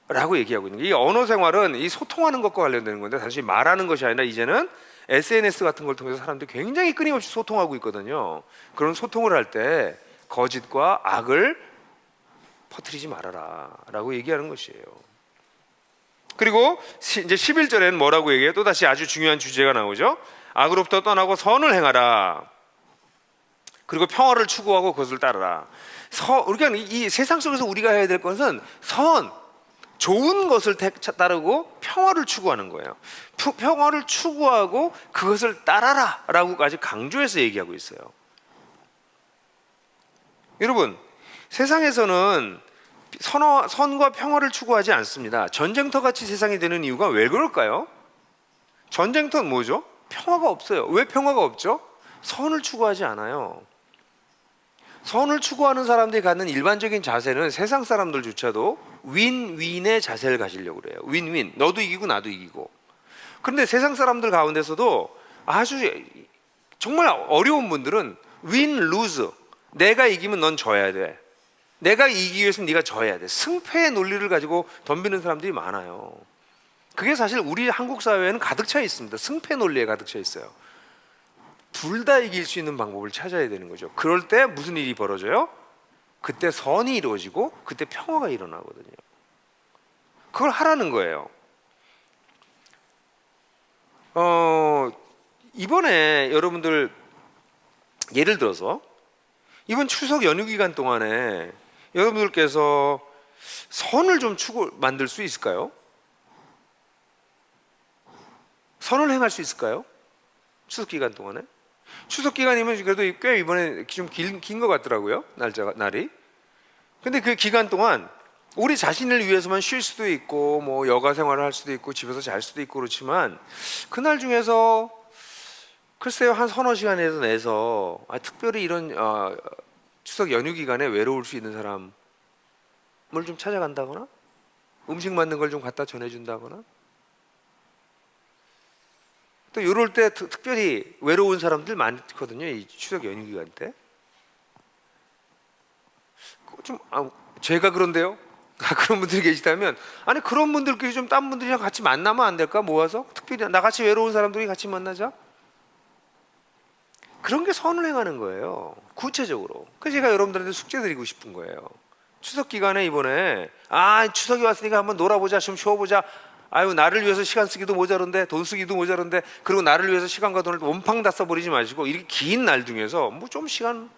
라고 얘기하고 있는 거예요. 이 언어 생활은 이 소통하는 것과 관련되는 건데 단순히 말하는 것이 아니라 이제는 SNS 같은 걸 통해서 사람들이 굉장히 끊임없이 소통하고 있거든요. 그런 소통을 할 때 거짓과 악을 퍼뜨리지 말아라 라고 얘기하는 것이에요. 그리고 이제 11절에는 뭐라고 얘기해요? 또다시 아주 중요한 주제가 나오죠. 악으로부터 떠나고 선을 행하라. 그리고 평화를 추구하고 그것을 따르라. 우리가 이 세상 속에서 우리가 해야 될 것은 좋은 것을 따르고 평화를 추구하는 거예요. 평화를 추구하고 그것을 따라라 라고까지 강조해서 얘기하고 있어요. 여러분, 세상에서는 선과 평화를 추구하지 않습니다. 전쟁터같이 세상이 되는 이유가 왜 그럴까요? 전쟁터는 뭐죠? 평화가 없어요. 왜 평화가 없죠? 선을 추구하지 않아요. 선을 추구하는 사람들이 갖는 일반적인 자세는 세상 사람들조차도 윈윈의 자세를 가지려고 그래요. 윈윈, 너도 이기고 나도 이기고. 그런데 세상 사람들 가운데서도 아주 정말 어려운 분들은 윈, 루즈, 내가 이기면 넌 져야 돼, 내가 이기기 위해서는 네가 져야 돼, 승패의 논리를 가지고 덤비는 사람들이 많아요. 그게 사실 우리 한국 사회에는 가득 차 있습니다. 승패 논리에 가득 차 있어요. 둘 다 이길 수 있는 방법을 찾아야 되는 거죠. 그럴 때 무슨 일이 벌어져요? 그때 선이 이루어지고 그때 평화가 일어나거든요. 그걸 하라는 거예요. 이번에 여러분들 예를 들어서 이번 추석 연휴 기간 동안에 여러분들께서 선을 좀 만들 수 있을까요? 선을 행할 수 있을까요? 추석 기간 동안에? 추석 기간이면 그래도 꽤 이번에 좀 긴 것 같더라고요. 날이. 근데 그 기간 동안 우리 자신을 위해서만 쉴 수도 있고 뭐 여가 생활을 할 수도 있고 집에서 잘 수도 있고 그렇지만 그날 중에서 글쎄요 한 서너 시간에서 내서 특별히 이런 추석 연휴 기간에 외로울 수 있는 사람을 좀 찾아간다거나 음식 만든 걸 좀 갖다 전해준다거나 또 이럴 때 특별히 외로운 사람들 많거든요. 이 추석 연휴 기간 때. 좀 제가 그런데요. 그런 분들이 계시다면 아니 그런 분들끼리 좀 딴 분들이랑 같이 만나면 안 될까? 모아서 특별히 나같이 외로운 사람들이 같이 만나자. 그런 게 선을 행하는 거예요. 구체적으로. 그래서 제가 여러분들한테 숙제 드리고 싶은 거예요. 추석 기간에 이번에 추석이 왔으니까 한번 놀아보자, 좀 쉬어보자. 나를 위해서 시간 쓰기도 모자른데 돈 쓰기도 모자른데 그리고 나를 위해서 시간과 돈을 원팡 다 써버리지 마시고 이렇게 긴 날 중에서 뭐 좀 시간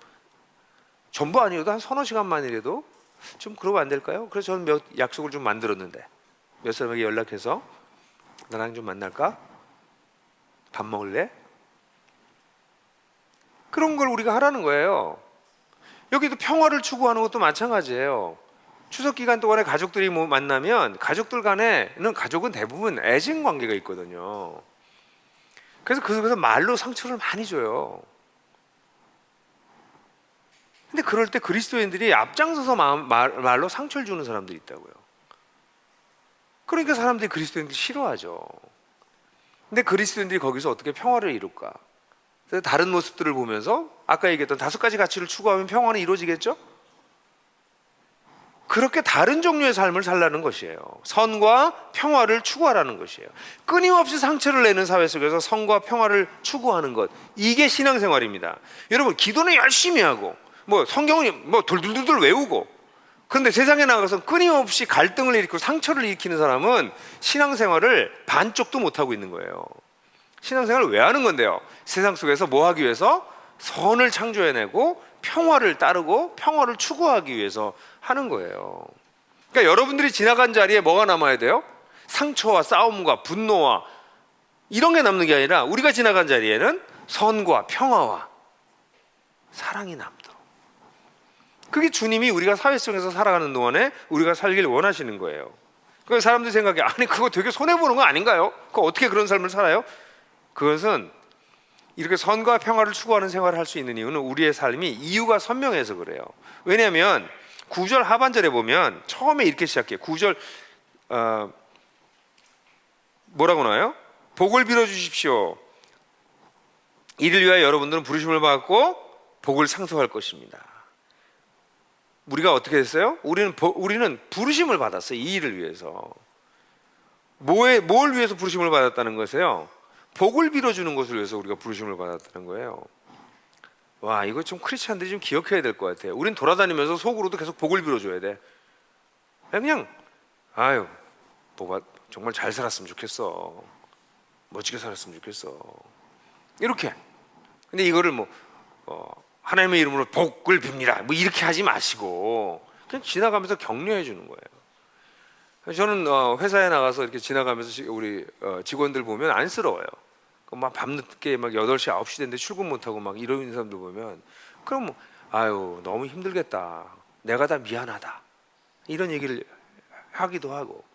전부 아니어도 한 서너 시간만이라도 좀 그러면 안 될까요? 그래서 저는 몇 약속을 좀 만들었는데 몇 사람에게 연락해서 나랑 좀 만날까? 밥 먹을래? 그런 걸 우리가 하라는 거예요. 여기도 평화를 추구하는 것도 마찬가지예요. 추석 기간 동안에 가족들이 만나면 가족들 간에는 가족은 대부분 애증 관계가 있거든요. 그래서 그래서 말로 상처를 많이 줘요. 근데 그럴 때 그리스도인들이 앞장서서 말로 상처를 주는 사람들이 있다고요. 그러니까 사람들이 그리스도인들 싫어하죠. 근데 그리스도인들이 거기서 어떻게 평화를 이룰까? 그래서 다른 모습들을 보면서 아까 얘기했던 5가지 가치를 추구하면 평화는 이루어지겠죠? 그렇게 다른 종류의 삶을 살라는 것이에요. 선과 평화를 추구하라는 것이에요. 끊임없이 상처를 내는 사회 속에서 선과 평화를 추구하는 것, 이게 신앙생활입니다. 여러분 기도는 열심히 하고 성경은 돌돌돌 외우고 그런데 세상에 나가서 끊임없이 갈등을 일으키고 상처를 일으키는 사람은 신앙생활을 반쪽도 못하고 있는 거예요. 신앙생활을 왜 하는 건데요? 세상 속에서 뭐 하기 위해서? 선을 창조해내고 평화를 따르고 평화를 추구하기 위해서 하는 거예요. 그러니까 여러분들이 지나간 자리에 뭐가 남아야 돼요? 상처와 싸움과 분노와 이런 게 남는 게 아니라 우리가 지나간 자리에는 선과 평화와 사랑이 남도록. 그게 주님이 우리가 사회 속에서 살아가는 동안에 우리가 살길 원하시는 거예요. 그래서 사람들이 생각해 그거 되게 손해보는 거 아닌가요? 그거 어떻게 그런 삶을 살아요? 그것은 이렇게 선과 평화를 추구하는 생활을 할 수 있는 이유는 우리의 삶이 이유가 선명해서 그래요. 왜냐하면 9절 하반절에 보면 처음에 이렇게 시작해요. 9절 뭐라고 나와요? 복을 빌어 주십시오. 이를 위하여 여러분들은 부르심을 받고 복을 상속할 것입니다. 우리가 어떻게 됐어요? 우리는 부르심을 받았어요. 이 일을 위해서. 뭘 위해서 부르심을 받았다는 것이에요? 복을 빌어주는 것을 위해서 우리가 부르심을 받았다는 거예요. 와, 이거 좀 크리스찬들이 좀 기억해야 될 것 같아요. 우린 돌아다니면서 속으로도 계속 복을 빌어줘야 돼. 그냥 아유, 정말 잘 살았으면 좋겠어. 멋지게 살았으면 좋겠어. 이렇게. 근데 이거를 하나님의 이름으로 복을 빕니다, 뭐 이렇게 하지 마시고 그냥 지나가면서 격려해 주는 거예요. 저는 회사에 나가서 이렇게 지나가면서 우리 직원들 보면 안쓰러워요. 막 밤늦게 막 8시 9시 됐는데 출근 못하고 막 이러는 사람들 보면, 그럼 아유 너무 힘들겠다, 내가 다 미안하다, 이런 얘기를 하기도 하고,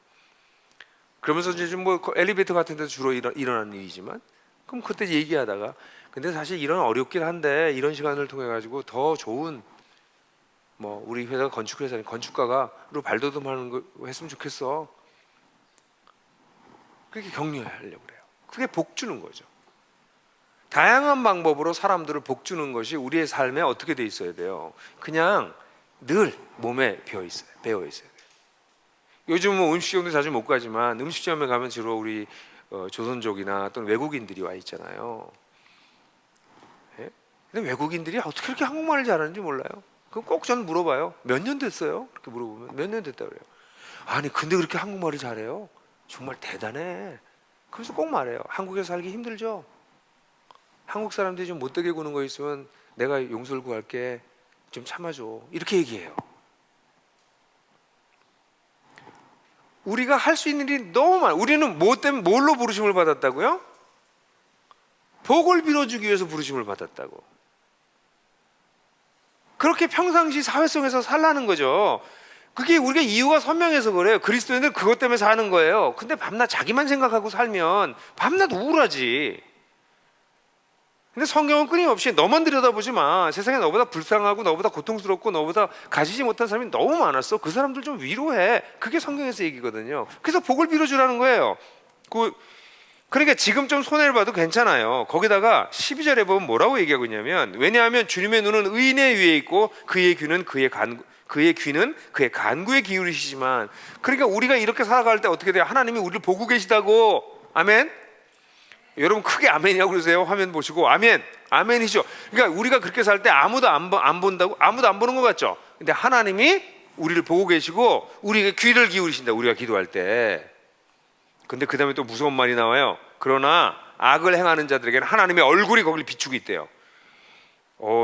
그러면서 이제 좀 엘리베이터 같은 데서 주로 일어나는 일이지만, 그럼 그때 얘기하다가 근데 사실 이런 어렵긴 한데 이런 시간을 통해 가지고 더 좋은 우리 회사가 건축회사니 건축가가로 발돋움하는 거 했으면 좋겠어. 그렇게 격려하려고 그래요. 그게 복 주는 거죠. 다양한 방법으로 사람들을 복 주는 것이 우리의 삶에 어떻게 돼 있어야 돼요? 그냥 늘 몸에 배어 있어야 돼요. 요즘 음식점도 자주 못 가지만 음식점에 가면 주로 우리 조선족이나 또는 외국인들이 와 있잖아요. 예? 근데 외국인들이 어떻게 그렇게 한국말을 잘하는지 몰라요. 그럼 꼭 저는 물어봐요. 몇 년 됐어요? 그렇게 물어보면 몇 년 됐다 그래요. 아니 근데 그렇게 한국말을 잘해요? 정말 대단해. 그래서 꼭 말해요. 한국에서 살기 힘들죠? 한국 사람들이 좀 못되게 구는 거 있으면 내가 용서를 구할게, 좀 참아줘, 이렇게 얘기해요. 우리가 할 수 있는 일이 너무 많아요. 우리는 뭐 때문에 뭘로 부르심을 받았다고요? 복을 빌어주기 위해서 부르심을 받았다고. 그렇게 평상시 사회 속에서 살라는 거죠. 그게 우리가 이유가 선명해서 그래요. 그리스도인들 그것 때문에 사는 거예요. 근데 밤낮 자기만 생각하고 살면 밤낮 우울하지. 근데 성경은 끊임없이 너만 들여다보지 마, 세상에 너보다 불쌍하고 너보다 고통스럽고 너보다 가지지 못한 사람이 너무 많았어, 그 사람들 좀 위로해. 그게 성경에서 얘기거든요. 그래서 복을 빌어주라는 거예요. 그러니까 지금 좀 손해를 봐도 괜찮아요. 거기다가 12절에 보면 뭐라고 얘기하고 있냐면, 왜냐하면 주님의 눈은 의인의 위에 있고 그의 귀는 그의 간구에 기울이시지만, 그러니까 우리가 이렇게 살아갈 때 어떻게 돼요? 하나님이 우리를 보고 계시다고. 아멘. 여러분 크게 아멘이라고 그러세요. 화면 보시고 아멘. 아멘이죠. 그러니까 우리가 그렇게 살 때 아무도 안 본다고? 아무도 안 보는 것 같죠? 근데 하나님이 우리를 보고 계시고 우리에게 귀를 기울이신다, 우리가 기도할 때. 근데 그 다음에 또 무서운 말이 나와요. 그러나 악을 행하는 자들에게는 하나님의 얼굴이 거기를 비추고 있대요.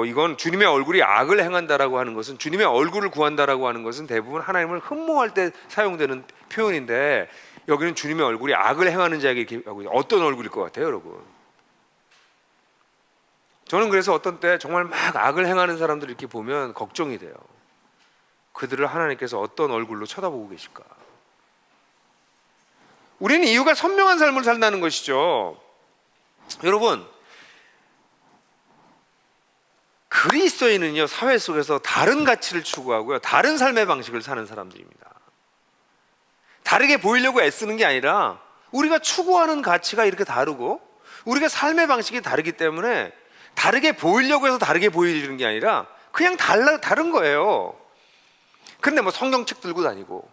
이건 주님의 얼굴이 악을 행한다라고 하는 것은, 주님의 얼굴을 구한다라고 하는 것은 대부분 하나님을 흠모할 때 사용되는 표현인데, 여기는 주님의 얼굴이 악을 행하는 자에게 이렇게 하고 있어요. 어떤 얼굴일 것 같아요, 여러분? 저는 그래서 어떤 때 정말 막 악을 행하는 사람들을 이렇게 보면 걱정이 돼요. 그들을 하나님께서 어떤 얼굴로 쳐다보고 계실까? 우리는 이유가 선명한 삶을 산다는 것이죠. 여러분, 그리스도인은요, 사회 속에서 다른 가치를 추구하고요, 다른 삶의 방식을 사는 사람들입니다. 다르게 보이려고 애쓰는 게 아니라 우리가 추구하는 가치가 이렇게 다르고 우리가 삶의 방식이 다르기 때문에 다르게 보이려고 해서 다르게 보이는 게 아니라 그냥 다른 거예요. 그런데 성경책 들고 다니고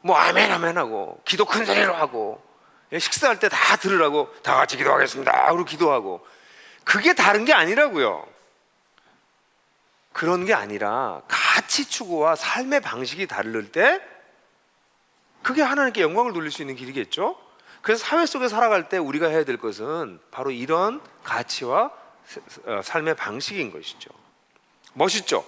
아멘 아멘 하고 기도 큰 소리로 하고 식사할 때 다 들으라고 다 같이 기도하겠습니다 그리고 기도하고, 그게 다른 게 아니라고요. 그런 게 아니라 가치 추구와 삶의 방식이 다를 때 그게 하나님께 영광을 돌릴 수 있는 길이겠죠. 그래서 사회 속에 살아갈 때 우리가 해야 될 것은 바로 이런 가치와 삶의 방식인 것이죠. 멋있죠?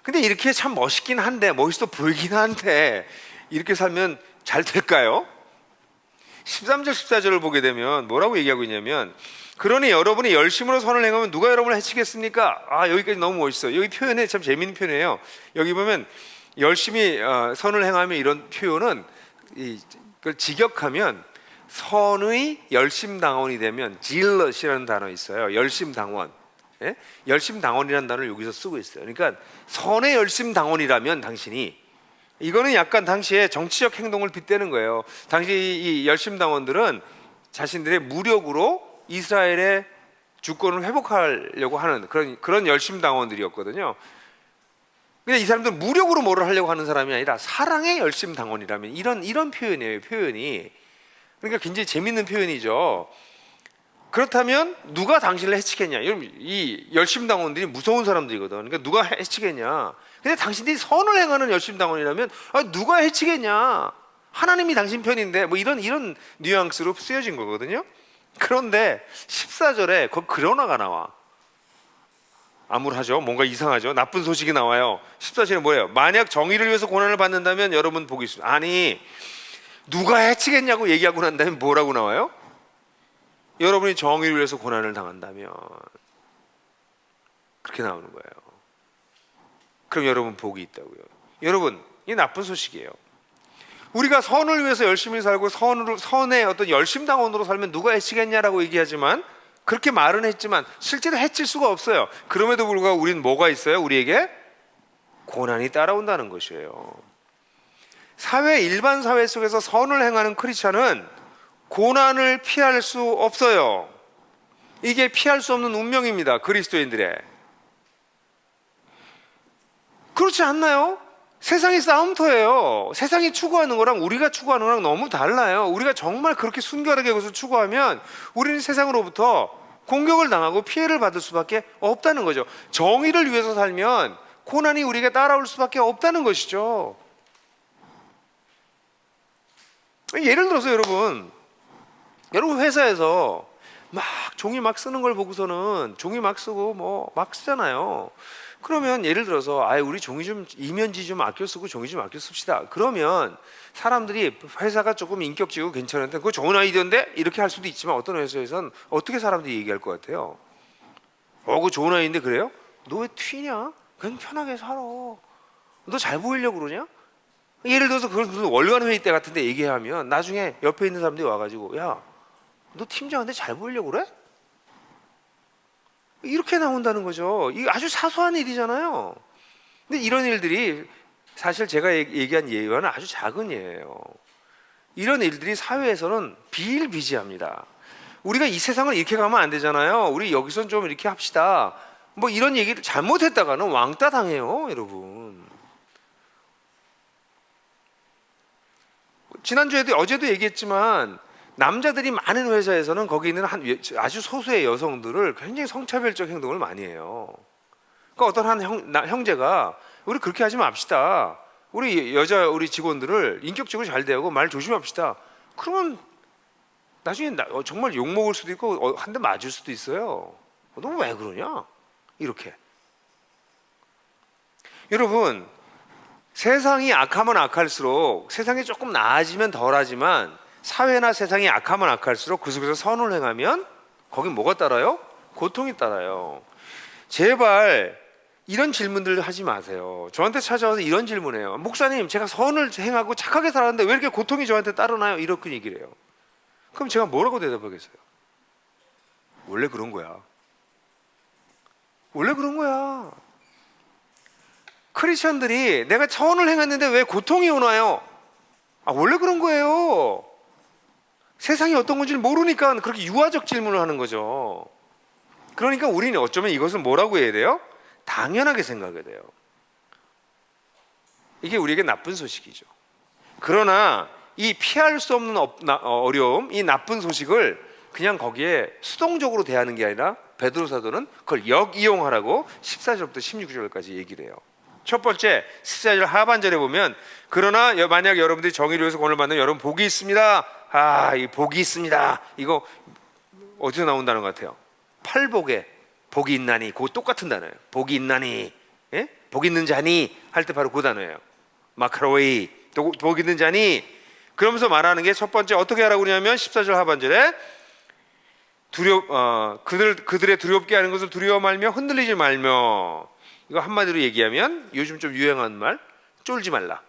근데 이렇게 참 멋있긴 한데, 멋있어 보이긴 한데, 이렇게 살면 잘 될까요? 13절 14절을 보게 되면 뭐라고 얘기하고 있냐면, 그러니 여러분이 열심으로 선을 행하면 누가 여러분을 해치겠습니까? 여기까지 너무 멋있어요. 여기 표현에 참 재미있는 표현이에요. 여기 보면 열심히 선을 행하면, 이런 표현은 그걸 직역하면 선의 열심당원이 되면 zealot이라는 단어 있어요. 열심당원. 예? 열심당원이라는 단어를 여기서 쓰고 있어요. 그러니까 선의 열심당원이라면 당신이 이거는 약간 당시에 정치적 행동을 빗대는 거예요. 당시 이 열심당원들은 자신들의 무력으로 이스라엘의 주권을 회복하려고 하는 그런 열심당원들이었거든요. 근데 이 사람들은 무력으로 뭐를 하려고 하는 사람이 아니라 사랑의 열심당원이라면 이런 표현이에요. 표현이. 그러니까 굉장히 재밌는 표현이죠. 그렇다면 누가 당신을 해치겠냐? 이 열심당원들이 무서운 사람들이거든. 그러니까 누가 해치겠냐? 근데 당신들이 선을 행하는 열심당원이라면 누가 해치겠냐? 하나님이 당신 편인데 뭐 이런 뉘앙스로 쓰여진 거거든요. 그런데 14절에 그러나가 나와. 암울하죠. 뭔가 이상하죠. 나쁜 소식이 나와요. 14절에 뭐예요? 만약 정의를 위해서 고난을 받는다면 여러분 복이 있습니다. 아니, 누가 해치겠냐고 얘기하고 난 다음에 뭐라고 나와요? 여러분이 정의를 위해서 고난을 당한다면, 그렇게 나오는 거예요. 그럼 여러분 복이 있다고요. 여러분, 이 나쁜 소식이에요. 우리가 선을 위해서 열심히 살고 선의 어떤 열심당원으로 살면 누가 해치겠냐라고 얘기하지만, 그렇게 말은 했지만 실제로 해칠 수가 없어요. 그럼에도 불구하고 우리는 뭐가 있어요? 우리에게 고난이 따라온다는 것이에요. 일반 사회 속에서 선을 행하는 크리스찬은 고난을 피할 수 없어요. 이게 피할 수 없는 운명입니다. 그리스도인들의. 그렇지 않나요? 세상이 싸움터예요. 세상이 추구하는 거랑 우리가 추구하는 거랑 너무 달라요. 우리가 정말 그렇게 순결하게 그것을 추구하면 우리는 세상으로부터 공격을 당하고 피해를 받을 수밖에 없다는 거죠. 정의를 위해서 살면 고난이 우리에게 따라올 수밖에 없다는 것이죠. 예를 들어서 여러분 회사에서 막 종이 막 쓰는 걸 보고서는 종이 막 쓰고 뭐 막 쓰잖아요. 그러면 예를 들어서 우리 종이 좀 이면지 좀 아껴 쓰고 종이 좀 아껴 씁시다. 그러면 사람들이 회사가 조금 인격적이고 괜찮은데 그거 좋은 아이디어인데 이렇게 할 수도 있지만 어떤 회사에서는 어떻게 사람들이 얘기할 것 같아요? 그거 좋은 아이디어인데 그래요? 너 왜 튀냐? 그냥 편하게 살아. 너 잘 보이려고 그러냐? 예를 들어서 그걸 무슨 월간 회의 때 같은데 얘기하면 나중에 옆에 있는 사람들이 와가지고 야, 너 팀장한테 잘 보이려고 그래? 이렇게 나온다는 거죠. 이게 아주 사소한 일이잖아요. 근데 이런 일들이 사실 제가 얘기한 예화는 아주 작은 예예요. 이런 일들이 사회에서는 비일비재합니다. 우리가 이 세상을 이렇게 가면 안 되잖아요. 우리 여기선 좀 이렇게 합시다. 뭐 이런 얘기를 잘못했다가는 왕따 당해요, 여러분. 지난주에도 어제도 얘기했지만 남자들이 많은 회사에서는 거기 있는 아주 소수의 여성들을 굉장히 성차별적 행동을 많이 해요. 그러니까 어떤 한 형제가 우리 그렇게 하지 맙시다. 우리 직원들을 인격적으로 잘 대하고 말 조심합시다. 그러면 나중에 정말 욕 먹을 수도 있고 한 대 맞을 수도 있어요. 너 왜 그러냐? 이렇게. 여러분, 세상이 악하면 악할수록 세상이 조금 나아지면 덜하지만 사회나 세상이 악하면 악할수록 그 속에서 선을 행하면 거긴 뭐가 따라요? 고통이 따라요. 제발 이런 질문들 하지 마세요. 저한테 찾아와서 이런 질문해요. 목사님, 제가 선을 행하고 착하게 살았는데 왜 이렇게 고통이 저한테 따르나요? 이렇게 얘기를 해요. 그럼 제가 뭐라고 대답하겠어요? 원래 그런 거야. 원래 그런 거야. 크리스천들이 내가 선을 행했는데 왜 고통이 오나요? 원래 그런 거예요. 세상이 어떤 건지 모르니까 그렇게 유아적 질문을 하는 거죠. 그러니까 우리는 어쩌면 이것을 뭐라고 해야 돼요? 당연하게 생각해야 돼요. 이게 우리에게 나쁜 소식이죠. 그러나 이 피할 수 없는 어려움, 이 나쁜 소식을 그냥 거기에 수동적으로 대하는 게 아니라 베드로 사도는 그걸 역이용하라고 14절부터 16절까지 얘기를 해요. 첫 번째 14절 하반절에 보면 그러나 만약 여러분들이 정의를 위해서 고난을 받는 여러분 복이 있습니다. 이 복이 있습니다. 이거 어디서 나온다는 것 같아요? 팔복에 복이 있나니, 그거 똑같은 단어예요. 복이 있나니, 예? 복 있는 자니 할 때 바로 그 단어예요. 마카로이, 복 있는 자니. 그러면서 말하는 게 첫 번째 어떻게 하라고 그러냐면 14절 하반절에 그들의 두렵게 하는 것을 두려워 말며 흔들리지 말며, 이거 한마디로 얘기하면 요즘 좀 유행하는 말, 쫄지 말라.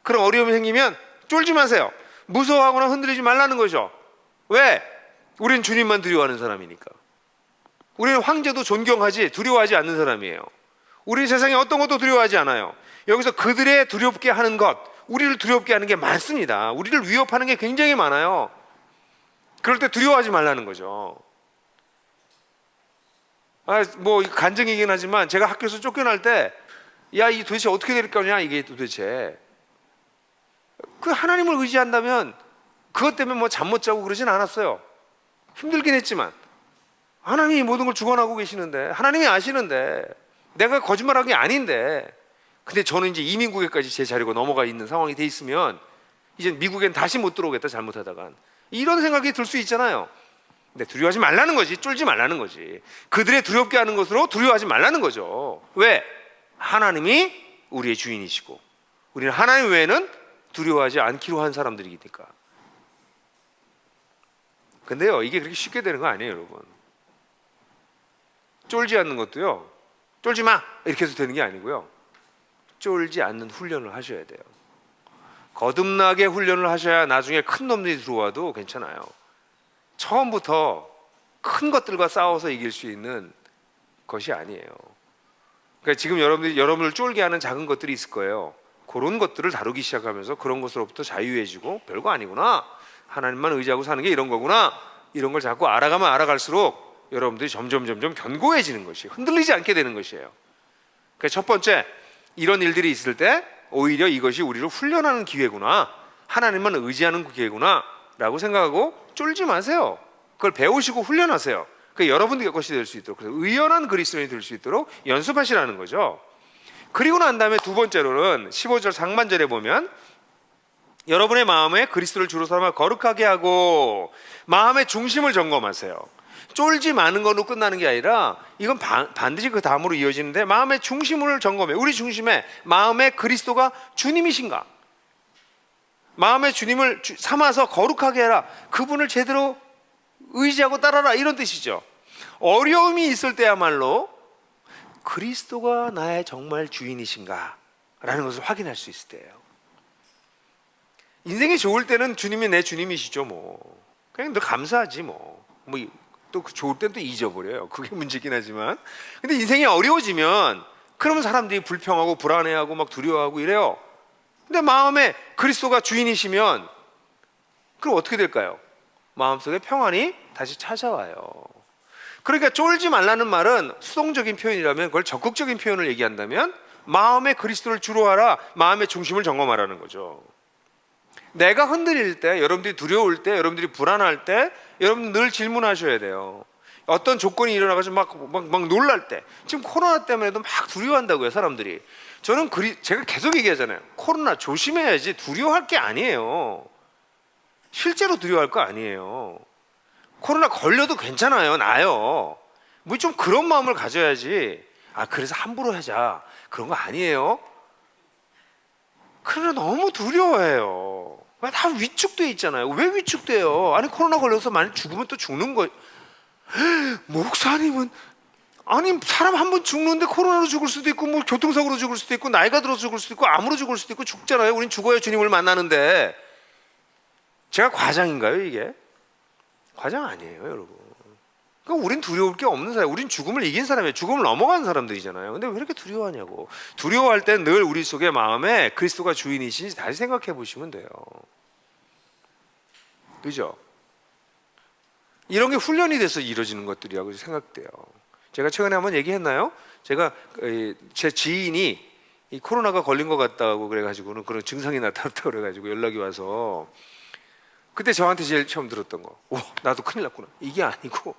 그런 어려움이 생기면 쫄지 마세요. 무서워하거나 흔들리지 말라는 거죠. 왜? 우리는 주님만 두려워하는 사람이니까. 우리는 황제도 존경하지 두려워하지 않는 사람이에요. 우리는 세상에 어떤 것도 두려워하지 않아요. 여기서 그들의 두렵게 하는 것, 우리를 두렵게 하는 게 많습니다. 우리를 위협하는 게 굉장히 많아요. 그럴 때 두려워하지 말라는 거죠. 뭐 간증이긴 하지만 제가 학교에서 쫓겨날 때, 야, 이 도대체 어떻게 될 거냐, 이게 도대체. 그 하나님을 의지한다면 그것 때문에 뭐 잠 못 자고 그러진 않았어요. 힘들긴 했지만 하나님이 모든 걸 주관하고 계시는데, 하나님이 아시는데, 내가 거짓말한 게 아닌데, 근데 저는 이제 이민국에까지 제 자리가 넘어가 있는 상황이 돼 있으면 이제 미국엔 다시 못 들어오겠다, 잘못하다간. 이런 생각이 들 수 있잖아요. 근데 두려워하지 말라는 거지, 쫄지 말라는 거지. 그들의 두렵게 하는 것으로 두려워하지 말라는 거죠. 왜? 하나님이 우리의 주인이시고 우리는 하나님 외에는 두려워하지 않기로 한 사람들이니까. 근데요, 이게 그렇게 쉽게 되는 거 아니에요, 여러분. 쫄지 않는 것도요, 쫄지 마! 이렇게 해서 되는 게 아니고요, 쫄지 않는 훈련을 하셔야 돼요. 거듭나게 훈련을 하셔야 나중에 큰 놈들이 들어와도 괜찮아요. 처음부터 큰 것들과 싸워서 이길 수 있는 것이 아니에요. 그러니까 지금 여러분을 쫄게 하는 작은 것들이 있을 거예요. 그런 것들을 다루기 시작하면서 그런 것으로부터 자유해지고, 별거 아니구나, 하나님만 의지하고 사는 게 이런 거구나, 이런 걸 자꾸 알아가면 알아갈수록 여러분들이 점점 견고해지는 것이, 흔들리지 않게 되는 것이에요. 그러니까 첫 번째, 이런 일들이 있을 때 오히려 이것이 우리를 훈련하는 기회구나, 하나님만 의지하는 기회구나 라고 생각하고 쫄지 마세요. 그걸 배우시고 훈련하세요. 그 여러분들의 것이 될 수 있도록, 그래서 의연한 그리스도인이 될 수 있도록 연습하시라는 거죠. 그리고 난 다음에 두 번째로는 15절 상반절에 보면, 여러분의 마음에 그리스도를 주로 삼아 거룩하게 하고 마음의 중심을 점검하세요. 쫄지 마는 걸로 끝나는 게 아니라 이건 반드시 그 다음으로 이어지는데, 마음의 중심을 점검해. 우리 중심에 마음에 그리스도가 주님이신가, 마음의 주님을 삼아서 거룩하게 해라, 그분을 제대로 의지하고 따라라, 이런 뜻이죠. 어려움이 있을 때야말로 그리스도가 나의 정말 주인이신가 라는 것을 확인할 수 있을 때예요. 인생이 좋을 때는 주님이 내 주님이시죠. 뭐 그냥 늘 감사하지. 또 좋을 땐 또 잊어버려요. 그게 문제긴 하지만. 근데 인생이 어려워지면 그러면 사람들이 불평하고 불안해하고 막 두려워하고 이래요. 근데 마음에 그리스도가 주인이시면 그럼 어떻게 될까요? 마음속에 평안이 다시 찾아와요. 그러니까 쫄지 말라는 말은 수동적인 표현이라면, 그걸 적극적인 표현을 얘기한다면 마음에 그리스도를 주로 하라, 마음의 중심을 점검하라는 거죠. 내가 흔들릴 때, 여러분들이 두려울 때, 여러분들이 불안할 때, 여러분 늘 질문하셔야 돼요. 어떤 조건이 일어나가지고 막 놀랄 때, 지금 코로나 때문에도 막 두려워한다고요, 사람들이. 저는 제가 계속 얘기하잖아요. 코로나 조심해야지, 두려워할 게 아니에요. 실제로 두려워할 거 아니에요. 코로나 걸려도 괜찮아요, 나요. 뭐 좀 그런 마음을 가져야지. 그래서 함부로 하자, 그런 거 아니에요. 그러나 너무 두려워해요. 다 위축돼 있잖아요. 왜 위축돼요? 아니, 코로나 걸려서 만약 죽으면 또 죽는 거. 목사님은, 아니, 사람 한 번 죽는데 코로나로 죽을 수도 있고, 뭐 교통사고로 죽을 수도 있고, 나이가 들어서 죽을 수도 있고, 암으로 죽을 수도 있고, 죽잖아요. 우린 죽어야 주님을 만나는데. 제가 과장인가요, 이게? 과장 아니에요, 여러분. 그러니까 우린 두려울 게 없는 사람, 우린 죽음을 이긴 사람이에요. 죽음을 넘어간 사람들이잖아요. 근데 왜 이렇게 두려워하냐고. 두려워할 땐 늘 우리 속의 마음에 그리스도가 주인이신지 다시 생각해 보시면 돼요. 그죠? 이런 게 훈련이 돼서 이루어지는 것들이라고 생각돼요. 제가 최근에 한번 얘기했나요? 제가 제 지인이 이 코로나가 걸린 것 같다고 그래가지고는, 그런 증상이 나타났다고 그래가지고 연락이 와서, 그때 저한테 제일 처음 들었던 거, 나도 큰일 났구나, 이게 아니고,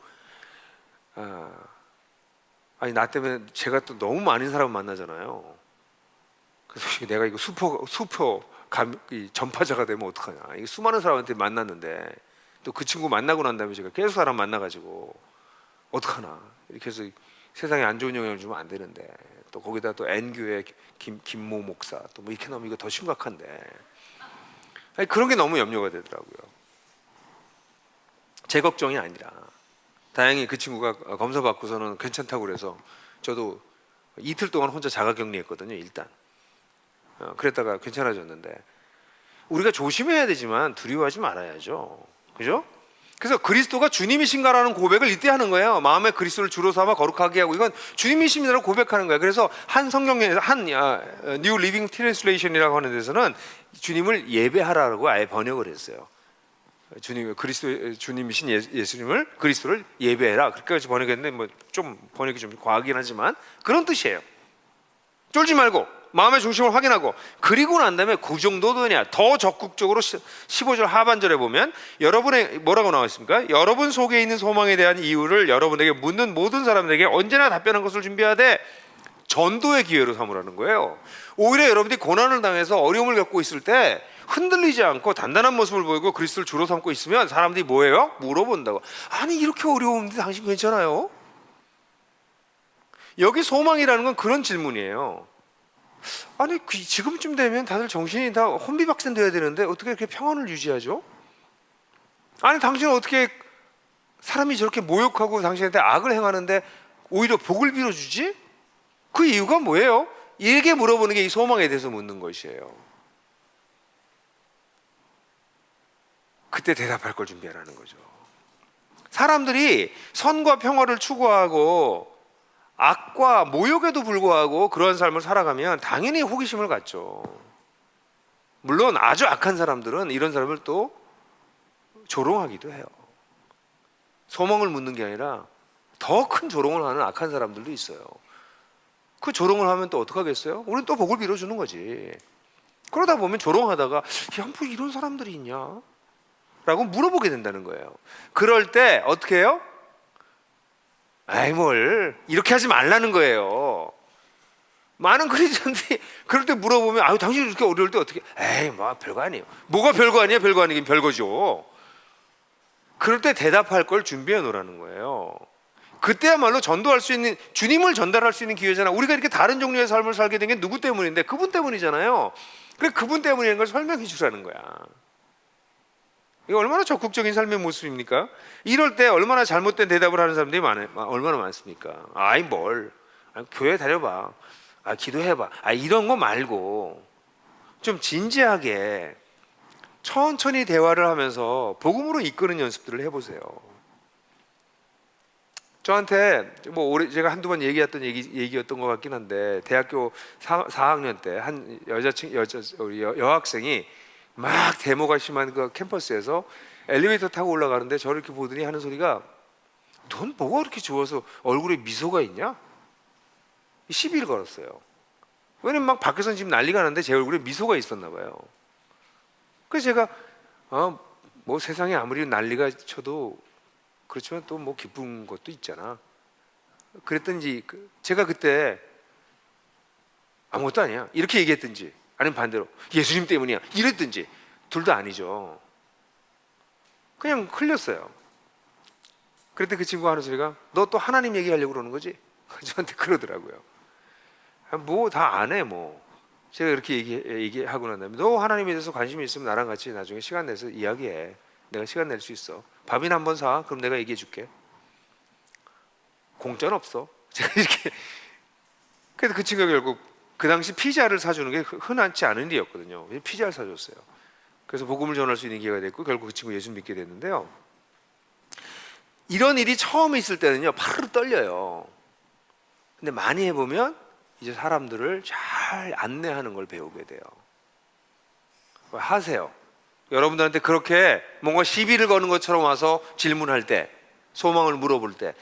아니, 나 때문에 제가 또 너무 많은 사람 만나잖아요. 그래서 내가 이거 수포 전파자가 되면 어떡하냐. 이게 수많은 사람한테 만났는데, 또 그 친구 만나고 난 다음에 제가 계속 사람 만나가지고 어떡하나, 이렇게 해서 세상에 안 좋은 영향을 주면 안 되는데, 또 거기다 또 N교회 김모 목사 또 뭐 이렇게 나오면 이거 더 심각한데, 아니, 그런 게 너무 염려가 되더라고요. 제 걱정이 아니라, 다행히 그 친구가 검사 받고서는 괜찮다고 그래서 저도 이틀 동안 혼자 자가격리했거든요, 일단. 그랬다가 괜찮아졌는데, 우리가 조심해야 되지만 두려워하지 말아야죠. 그죠? 그래서 그리스도가 주님이신가라는 고백을 이때 하는 거예요. 마음에 그리스도를 주로 삼아 거룩하게 하고, 이건 주님이십니다라고 고백하는 거예요. 그래서 한 성경에서 New Living Translation이라고 하는 데서는 주님을 예배하라고 아예 번역을 했어요. 주님이신 예수님을, 그리스도를 예배해라, 그렇게까지 번역했는데 뭐 좀 번역이 좀 과하긴 하지만 그런 뜻이에요. 쫄지 말고 마음의 중심을 확인하고, 그리고 난 다음에 그 정도도냐 더 적극적으로 15절 하반절에 보면 여러분의 뭐라고 나와 있습니까? 여러분 속에 있는 소망에 대한 이유를 여러분에게 묻는 모든 사람들에게 언제나 답변한 것을 준비하되 전도의 기회로 삼으라는 거예요. 오히려 여러분들이 고난을 당해서 어려움을 겪고 있을 때 흔들리지 않고 단단한 모습을 보이고 그리스도를 주로 삼고 있으면 사람들이 뭐예요? 물어본다고. 아니 이렇게 어려운데 당신 괜찮아요? 여기 소망이라는 건 그런 질문이에요. 아니 지금쯤 되면 다들 정신이 다 혼비박산 돼야 되는데 어떻게 이렇게 평안을 유지하죠? 아니 당신은 어떻게 사람이 저렇게 모욕하고 당신한테 악을 행하는데 오히려 복을 빌어주지? 그 이유가 뭐예요? 이렇게 물어보는 게 이 소망에 대해서 묻는 것이에요. 그때 대답할 걸 준비하라는 거죠. 사람들이 선과 평화를 추구하고 악과 모욕에도 불구하고 그런 삶을 살아가면 당연히 호기심을 갖죠. 물론 아주 악한 사람들은 이런 사람을 또 조롱하기도 해요. 소망을 묻는 게 아니라 더 큰 조롱을 하는 악한 사람들도 있어요. 그 조롱을 하면 또 어떡하겠어요? 우리는 또 복을 빌어주는 거지. 그러다 보면 조롱하다가 야, 뭐 이런 사람들이 있냐? 라고 물어보게 된다는 거예요. 그럴 때 어떻게 해요? 아이 뭘 이렇게 하지 말라는 거예요. 많은 그리스도인들이 그럴 때 물어보면 아유 당신 이렇게 어려울 때 어떻게, 에이 뭐 별거 아니에요. 뭐가 별거 아니야? 별거 아니긴 별거죠. 그럴 때 대답할 걸 준비해 놓으라는 거예요. 그때야말로 전도할 수 있는, 주님을 전달할 수 있는 기회잖아. 우리가 이렇게 다른 종류의 삶을 살게 된 게 누구 때문인데? 그분 때문이잖아요. 그래 그분 때문인 걸 설명해 주라는 거야. 이거 얼마나 적극적인 삶의 모습입니까? 이럴 때 얼마나 잘못된 대답을 하는 사람들이 얼마나 많습니까? 아이 뭘, 교회 다녀봐, 기도해봐, 이런 거 말고 좀 진지하게 천천히 대화를 하면서 복음으로 이끄는 연습들을 해보세요. 저한테 뭐 올해 제가 한두 번 얘기했던 얘기였던 것 같긴 한데, 대학교 4학년 때 한 우리 여학생이 막 데모가 심한 그 캠퍼스에서 엘리베이터 타고 올라가는데 저를 이렇게 보더니 하는 소리가, 넌 뭐가 그렇게 좋아서 얼굴에 미소가 있냐? 시비를 걸었어요. 왜냐면 막 밖에서는 지금 난리가 나는데 제 얼굴에 미소가 있었나 봐요. 그래서 제가 뭐 세상에 아무리 난리가 쳐도 그렇지만 또 뭐 기쁜 것도 있잖아. 그랬든지 제가 그때 아무것도 아니야 이렇게 얘기했든지, 아니면 반대로 예수님 때문이야 이랬든지, 둘 다 아니죠. 그냥 흘렸어요. 그랬더니 그 친구가 하는 소리가, 너 또 하나님 얘기하려고 그러는 거지? 저한테 그러더라고요. 뭐 다 안 해 뭐. 제가 이렇게 얘기하고 난 다음에, 너 하나님에 대해서 관심이 있으면 나랑 같이 나중에 시간 내서 이야기해. 내가 시간 낼 수 있어. 밥이나 한번 사. 그럼 내가 얘기해 줄게. 공짜는 없어. 제가 이렇게. 그래서 그 친구가 결국 그 당시 피자를 사주는 게 흔하지 않은 일이었거든요. 피자를 사줬어요. 그래서 복음을 전할 수 있는 기회가 됐고 결국 그 친구 예수 믿게 됐는데요. 이런 일이 처음 있을 때는요 파르르 떨려요. 근데 많이 해보면 이제 사람들을 잘 안내하는 걸 배우게 돼요. 하세요. 여러분들한테 그렇게 뭔가 시비를 거는 것처럼 와서 질문할 때, 소망을 물어볼 때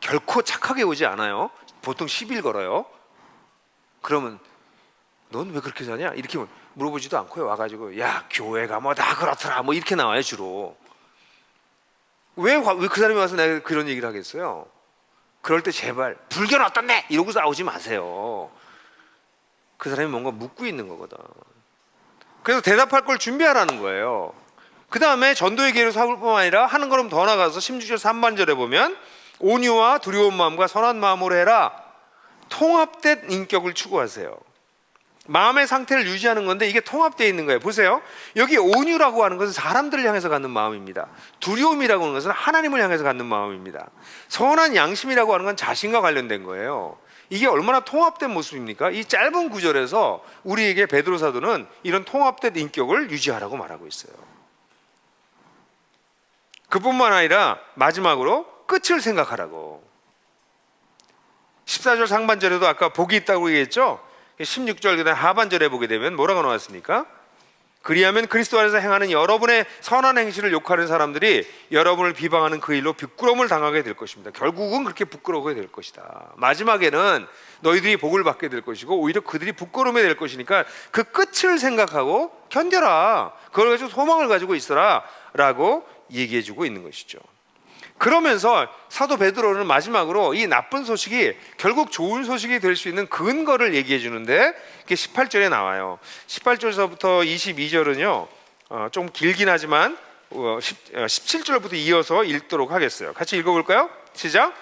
결코 착하게 오지 않아요. 보통 시비를 걸어요. 그러면 넌 왜 그렇게 사냐? 이렇게 물어보지도 않고요. 와가지고 야 교회가 뭐 다 그렇더라 뭐 이렇게 나와요 주로. 왜 그 사람이 와서 내가 그런 얘기를 하겠어요? 그럴 때 제발 불교는 어떤데? 이러고 싸우지 마세요. 그 사람이 뭔가 묻고 있는 거거든. 그래서 대답할 걸 준비하라는 거예요. 그 다음에 전도의 기회를 삼을 뿐만 아니라 하는 걸음 더 나가서 16절 3반절에 보면, 온유와 두려운 마음과 선한 마음으로 해라. 통합된 인격을 추구하세요. 마음의 상태를 유지하는 건데 이게 통합되어 있는 거예요. 보세요. 여기 온유라고 하는 것은 사람들을 향해서 갖는 마음입니다. 두려움이라고 하는 것은 하나님을 향해서 갖는 마음입니다. 선한 양심이라고 하는 건 자신과 관련된 거예요. 이게 얼마나 통합된 모습입니까? 이 짧은 구절에서 우리에게 베드로 사도는 이런 통합된 인격을 유지하라고 말하고 있어요. 그뿐만 아니라 마지막으로 끝을 생각하라고. 14절 상반절에도 아까 복이 있다고 얘기했죠. 16절 그다음 하반절에 보게 되면 뭐라고 나왔습니까? 그리하면 그리스도 안에서 행하는 여러분의 선한 행실을 욕하는 사람들이 여러분을 비방하는 그 일로 부끄러움을 당하게 될 것입니다. 결국은 그렇게 부끄러워하게 될 것이다. 마지막에는 너희들이 복을 받게 될 것이고 오히려 그들이 부끄러움이 될 것이니까 그 끝을 생각하고 견뎌라. 그걸 가지고 소망을 가지고 있어라 라고 얘기해주고 있는 것이죠. 그러면서 사도 베드로는 마지막으로 이 나쁜 소식이 결국 좋은 소식이 될 수 있는 근거를 얘기해 주는데 그게 18절에 나와요. 18절서부터 22절은요 좀 길긴 하지만 17절부터 이어서 읽도록 하겠어요. 같이 읽어볼까요? 시작.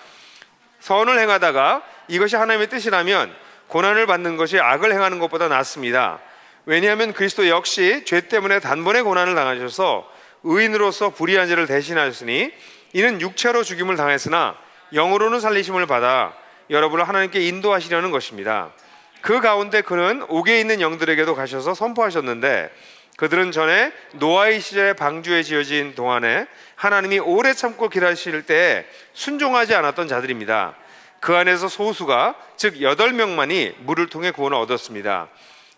선을 행하다가 이것이 하나님의 뜻이라면 고난을 받는 것이 악을 행하는 것보다 낫습니다. 왜냐하면 그리스도 역시 죄 때문에 단번에 고난을 당하셔서 의인으로서 불의한 죄를 대신하셨으니 이는 육체로 죽임을 당했으나 영으로는 살리심을 받아 여러분을 하나님께 인도하시려는 것입니다. 그 가운데 그는 옥에 있는 영들에게도 가셔서 선포하셨는데 그들은 전에 노아의 시절에 방주에 지어진 동안에 하나님이 오래 참고 기다리실 때 순종하지 않았던 자들입니다. 그 안에서 소수가 즉 8명만이 물을 통해 구원을 얻었습니다.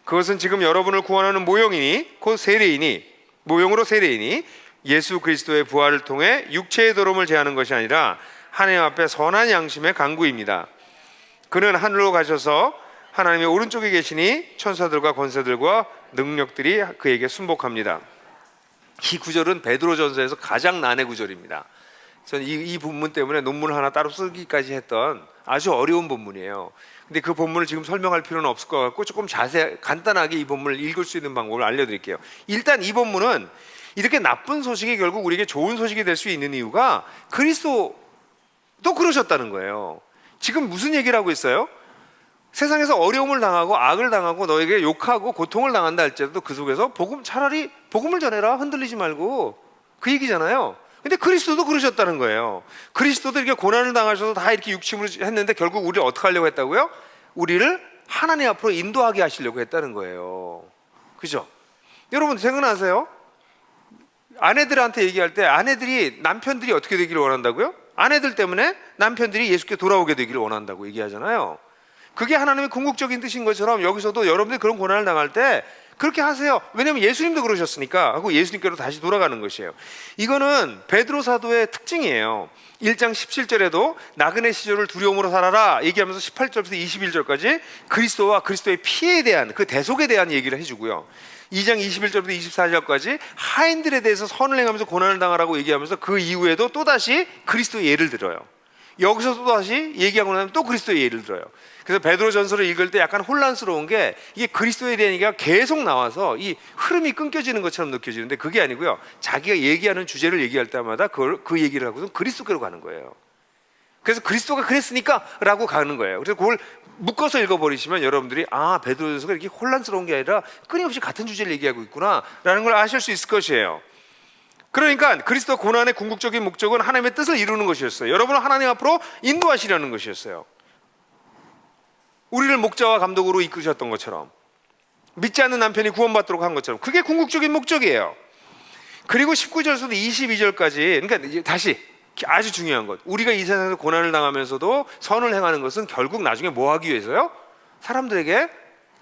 그것은 지금 여러분을 구원하는 모형이니 곧 세례이니 모형으로 세례이니 예수 그리스도의 부활을 통해 육체의 더러움을 제하는 것이 아니라 하나님 앞에 선한 양심의 간구입니다. 그는 하늘로 가셔서 하나님의 오른쪽에 계시니 천사들과 권세들과 능력들이 그에게 순복합니다. 이 구절은 베드로전서에서 가장 난해 구절입니다. 저는 이 본문 때문에 논문을 하나 따로 쓰기까지 했던 아주 어려운 본문이에요. 근데 그 본문을 지금 설명할 필요는 없을 것 같고 조금 간단하게 이 본문을 읽을 수 있는 방법을 알려드릴게요. 일단 이 본문은 이렇게 나쁜 소식이 결국 우리에게 좋은 소식이 될 수 있는 이유가 그리스도도 그러셨다는 거예요. 지금 무슨 얘기를 하고 있어요? 세상에서 어려움을 당하고 악을 당하고 너에게 욕하고 고통을 당한다 할지라도 그 속에서 차라리 복음을 전해라. 흔들리지 말고. 그 얘기잖아요. 근데 그리스도도 그러셨다는 거예요. 그리스도도 이렇게 고난을 당하셔서 다 이렇게 육침을 했는데 결국 우리를 어떻게 하려고 했다고요? 우리를 하나님 앞으로 인도하게 하시려고 했다는 거예요. 그죠? 여러분 생각나세요? 아내들한테 얘기할 때 아내들이 남편들이 어떻게 되기를 원한다고요? 아내들 때문에 남편들이 예수께 돌아오게 되기를 원한다고 얘기하잖아요. 그게 하나님의 궁극적인 뜻인 것처럼 여기서도 여러분들이 그런 고난을 당할 때 그렇게 하세요. 왜냐하면 예수님도 그러셨으니까 하고 예수님께로 다시 돌아가는 것이에요. 이거는 베드로 사도의 특징이에요. 1장 17절에도 나그네 시절을 두려움으로 살아라 얘기하면서 18절부터 21절까지 그리스도와 그리스도의 피에 대한 그 대속에 대한 얘기를 해주고요. 2장 21절부터 24절까지 하인들에 대해서 선을 행하면서 고난을 당하라고 얘기하면서 그 이후에도 또다시 그리스도의 예를 들어요. 여기서 또다시 얘기하고 나면 또 그리스도의 예를 들어요. 그래서 베드로전서를 읽을 때 약간 혼란스러운 게 이게 그리스도에 대한 얘기가 계속 나와서 이 흐름이 끊겨지는 것처럼 느껴지는데 그게 아니고요. 자기가 얘기하는 주제를 얘기할 때마다 그 얘기를 하고서 그리스도께로 가는 거예요. 그래서 그리스도가 그랬으니까 라고 가는 거예요. 그래서 그걸 묶어서 읽어버리시면 여러분들이 베드로전서가 이렇게 혼란스러운 게 아니라 끊임없이 같은 주제를 얘기하고 있구나 라는 걸 아실 수 있을 것이에요. 그러니까 그리스도 고난의 궁극적인 목적은 하나님의 뜻을 이루는 것이었어요. 여러분을 하나님 앞으로 인도하시려는 것이었어요. 우리를 목자와 감독으로 이끄셨던 것처럼, 믿지 않는 남편이 구원받도록 한 것처럼, 그게 궁극적인 목적이에요. 그리고 19절에서도 22절까지, 그러니까 다시 아주 중요한 것, 우리가 이 세상에서 고난을 당하면서도 선을 행하는 것은 결국 나중에 뭐 하기 위해서요? 사람들에게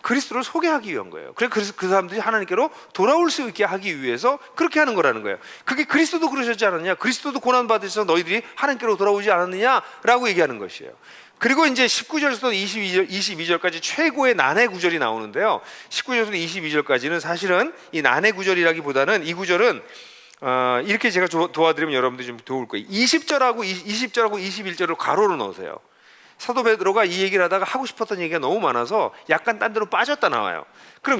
그리스도를 소개하기 위한 거예요. 그래서 그 사람들이 하나님께로 돌아올 수 있게 하기 위해서 그렇게 하는 거라는 거예요. 그게 그리스도도 그러셨지 않았냐? 그리스도도 고난 받으셔서 너희들이 하나님께로 돌아오지 않았느냐라고 얘기하는 것이에요. 그리고 이제 19절에서 22절까지 최고의 난해 구절이 나오는데요. 19절에서 22절까지는 사실은 이 난해 구절이라기보다는 이 구절은 이렇게 제가 도와드리면 여러분들이 좀 도울 거예요. 20절하고 21절을 가로로 넣으세요. 사도 베드로가 이 얘기를 하다가 하고 싶었던 얘기가 너무 많아서 약간 딴 데로 빠졌다 나와요. 그럼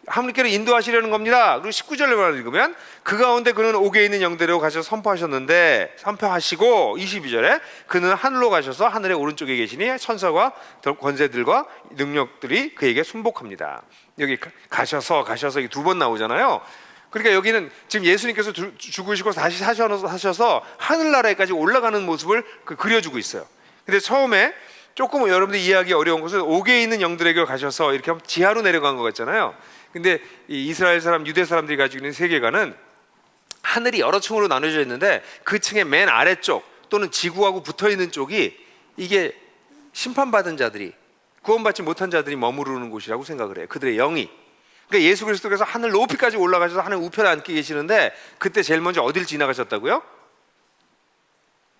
하나님께로 인도하시려는 겁니다. 그리고 19절을 읽으면 그 가운데 그는 옥에 있는 영대로 가셔서 선포하시고 22절에 그는 하늘로 가셔서 하늘의 오른쪽에 계시니 천사와 권세들과 능력들이 그에게 순복합니다. 여기 가셔서 이 두 번 나오잖아요. 그러니까 여기는 지금 예수님께서 죽으시고 다시 사셔서 하늘나라에까지 올라가는 모습을 그려주고 있어요. 근데 처음에 조금 여러분들이 이해하기 어려운 것은 옥에 있는 영들에게 가셔서 이렇게 지하로 내려간 것 같잖아요. 근데 이 이스라엘 사람, 유대 사람들이 가지고 있는 세계관은 하늘이 여러 층으로 나눠져 있는데 그 층의 맨 아래쪽 또는 지구하고 붙어있는 쪽이 이게 심판받은 자들이, 구원받지 못한 자들이 머무르는 곳이라고 생각을 해요. 그들의 영이. 그러니까 예수 그리스도께서 하늘 높이까지 올라가셔서 하늘 우편에 앉게 계시는데 그때 제일 먼저 어딜 지나가셨다고요?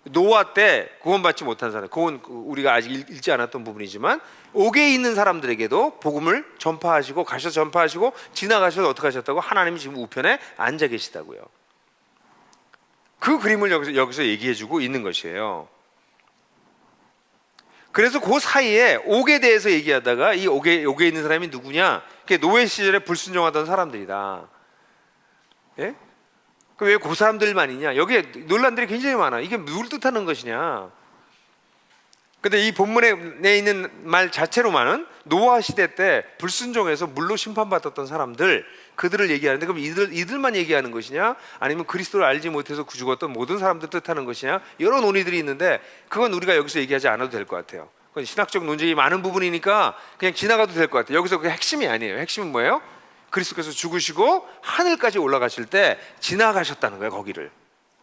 노아 때 구원받지 못한 사람, 그건 우리가 아직 읽지 않았던 부분이지만 옥에 있는 사람들에게도 복음을 전파하시고 가셔서 전파하시고 지나가셔서 어떻게 하셨다고? 하나님이 지금 우편에 앉아 계시다고요. 그 그림을 여기서 얘기해주고 있는 것이에요. 그래서 그 사이에 옥에 대해서 얘기하다가 이 옥에 있는 사람이 누구냐? 그게 노예 시절에 불순종하던 사람들이다. 예? 왜 그 사람들만이냐? 여기에 논란들이 굉장히 많아. 이게 뭘 뜻하는 것이냐? 근데 이 본문에 내 있는 말 자체로만은 노아 시대 때 불순종해서 물로 심판받았던 사람들, 그들을 얘기하는데, 그럼 이들만 얘기하는 것이냐? 아니면 그리스도를 알지 못해서 죽었던 모든 사람들 뜻하는 것이냐? 여러 논의들이 있는데 그건 우리가 여기서 얘기하지 않아도 될 것 같아요. 그건 신학적 논쟁이 많은 부분이니까 그냥 지나가도 될 것 같아요. 여기서 그 핵심이 아니에요. 핵심은 뭐예요? 그리스도께서 죽으시고 하늘까지 올라가실 때 지나가셨다는 거예요. 거기를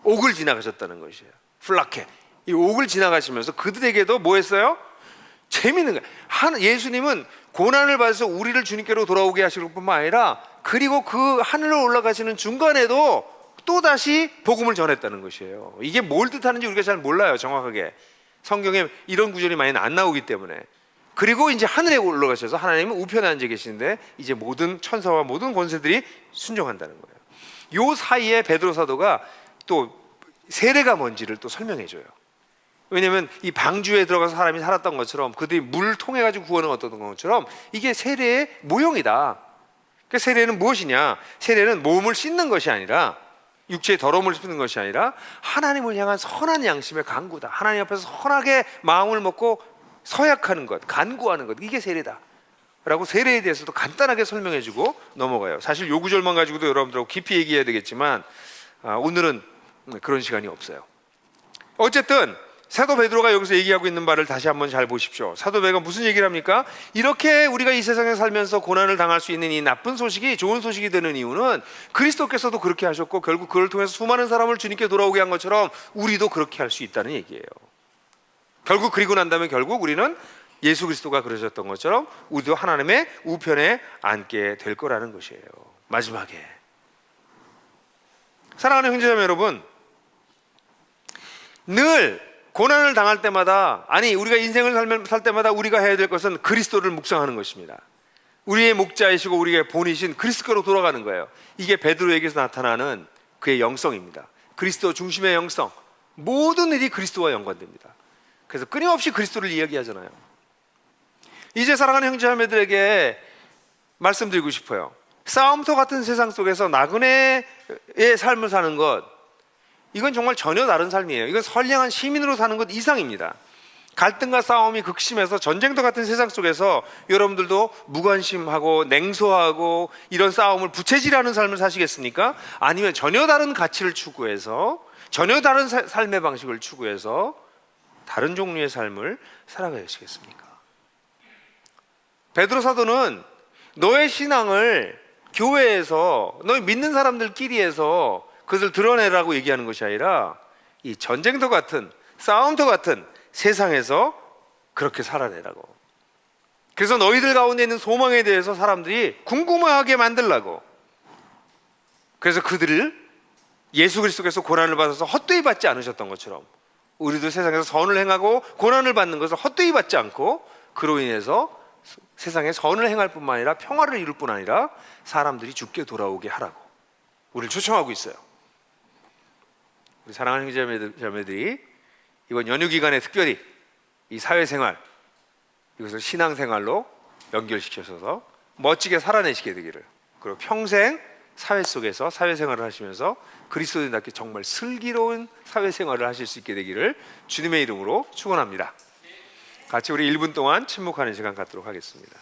옥을 지나가셨다는 것이에요. 플라케, 이 옥을 지나가시면서 그들에게도 뭐 했어요? 재미있는 거예요. 예수님은 고난을 받아서 우리를 주님께로 돌아오게 하실 뿐만 아니라 그리고 그 하늘로 올라가시는 중간에도 또다시 복음을 전했다는 것이에요. 이게 뭘 뜻하는지 우리가 잘 몰라요. 정확하게 성경에 이런 구절이 많이 안 나오기 때문에. 그리고 이제 하늘에 올라가셔서 하나님은 우편에 앉아 계시는데 이제 모든 천사와 모든 권세들이 순종한다는 거예요. 요 사이에 베드로 사도가 또 세례가 뭔지를 또 설명해 줘요. 왜냐하면 이 방주에 들어가서 사람이 살았던 것처럼 그들이 물을 통해 가지고 구원을 얻었던 것처럼 이게 세례의 모형이다. 그러니까 세례는 무엇이냐? 세례는 몸을 씻는 것이 아니라, 육체의 더러움을 씻는 것이 아니라 하나님을 향한 선한 양심의 간구다. 하나님 앞에서 선하게 마음을 먹고 서약하는 것, 간구하는 것, 이게 세례다 라고 세례에 대해서도 간단하게 설명해주고 넘어가요. 사실 요 구절만 가지고도 여러분들하고 깊이 얘기해야 되겠지만 오늘은 그런 시간이 없어요. 어쨌든 사도 베드로가 여기서 얘기하고 있는 바를 다시 한번 잘 보십시오. 사도 베드로가 무슨 얘기를 합니까? 이렇게 우리가 이 세상에 살면서 고난을 당할 수 있는 이 나쁜 소식이 좋은 소식이 되는 이유는 그리스도께서도 그렇게 하셨고 결국 그걸 통해서 수많은 사람을 주님께 돌아오게 한 것처럼 우리도 그렇게 할 수 있다는 얘기예요. 결국 그리고 난 다음에 결국 우리는 예수 그리스도가 그러셨던 것처럼 우리도 하나님의 우편에 앉게 될 거라는 것이에요. 마지막에 사랑하는 형제자매 여러분, 늘 고난을 당할 때마다, 아니 우리가 인생을 살 때마다 우리가 해야 될 것은 그리스도를 묵상하는 것입니다. 우리의 목자이시고 우리의 본이신 그리스도로 돌아가는 거예요. 이게 베드로에게서 나타나는 그의 영성입니다. 그리스도 중심의 영성, 모든 일이 그리스도와 연관됩니다. 그래서 끊임없이 그리스도를 이야기하잖아요. 이제 사랑하는 형제자매들에게 말씀드리고 싶어요. 싸움터 같은 세상 속에서 나그네의 삶을 사는 것, 이건 정말 전혀 다른 삶이에요. 이건 선량한 시민으로 사는 것 이상입니다. 갈등과 싸움이 극심해서 전쟁터 같은 세상 속에서 여러분들도 무관심하고 냉소하고 이런 싸움을 부채질하는 삶을 사시겠습니까? 아니면 전혀 다른 가치를 추구해서, 전혀 다른 삶의 방식을 추구해서 다른 종류의 삶을 살아가시겠습니까? 베드로 사도는 너의 신앙을 교회에서, 너희 믿는 사람들끼리에서 그것을 드러내라고 얘기하는 것이 아니라 이 전쟁터 같은, 싸움터 같은 세상에서 그렇게 살아내라고. 그래서 너희들 가운데 있는 소망에 대해서 사람들이 궁금해하게 만들라고. 그래서 그들을 예수 그리스도께서 고난을 받아서 헛되이 받지 않으셨던 것처럼 우리도 세상에서 선을 행하고 고난을 받는 것을 헛되이 받지 않고 그로 인해서 세상에 선을 행할 뿐만 아니라 평화를 이룰 뿐 아니라 사람들이 주께 돌아오게 하라고 우리를 초청하고 있어요. 우리 사랑하는 형제자매들이 이번 연휴 기간에 특별히 이 사회생활, 이것을 신앙생활로 연결시켜서 멋지게 살아내시게 되기를, 그리고 평생 사회 속에서 사회생활을 하시면서 그리스도인답게 정말 슬기로운 사회생활을 하실 수 있게 되기를 주님의 이름으로 축원합니다. 같이 우리 1분 동안 침묵하는 시간 갖도록 하겠습니다.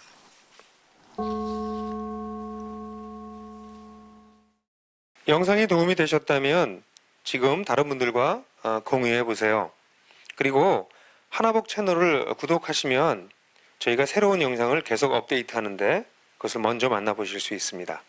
영상이 도움이 되셨다면 지금 다른 분들과 공유해 보세요. 그리고 하나복 채널을 구독하시면 저희가 새로운 영상을 계속 업데이트하는데 그것을 먼저 만나보실 수 있습니다.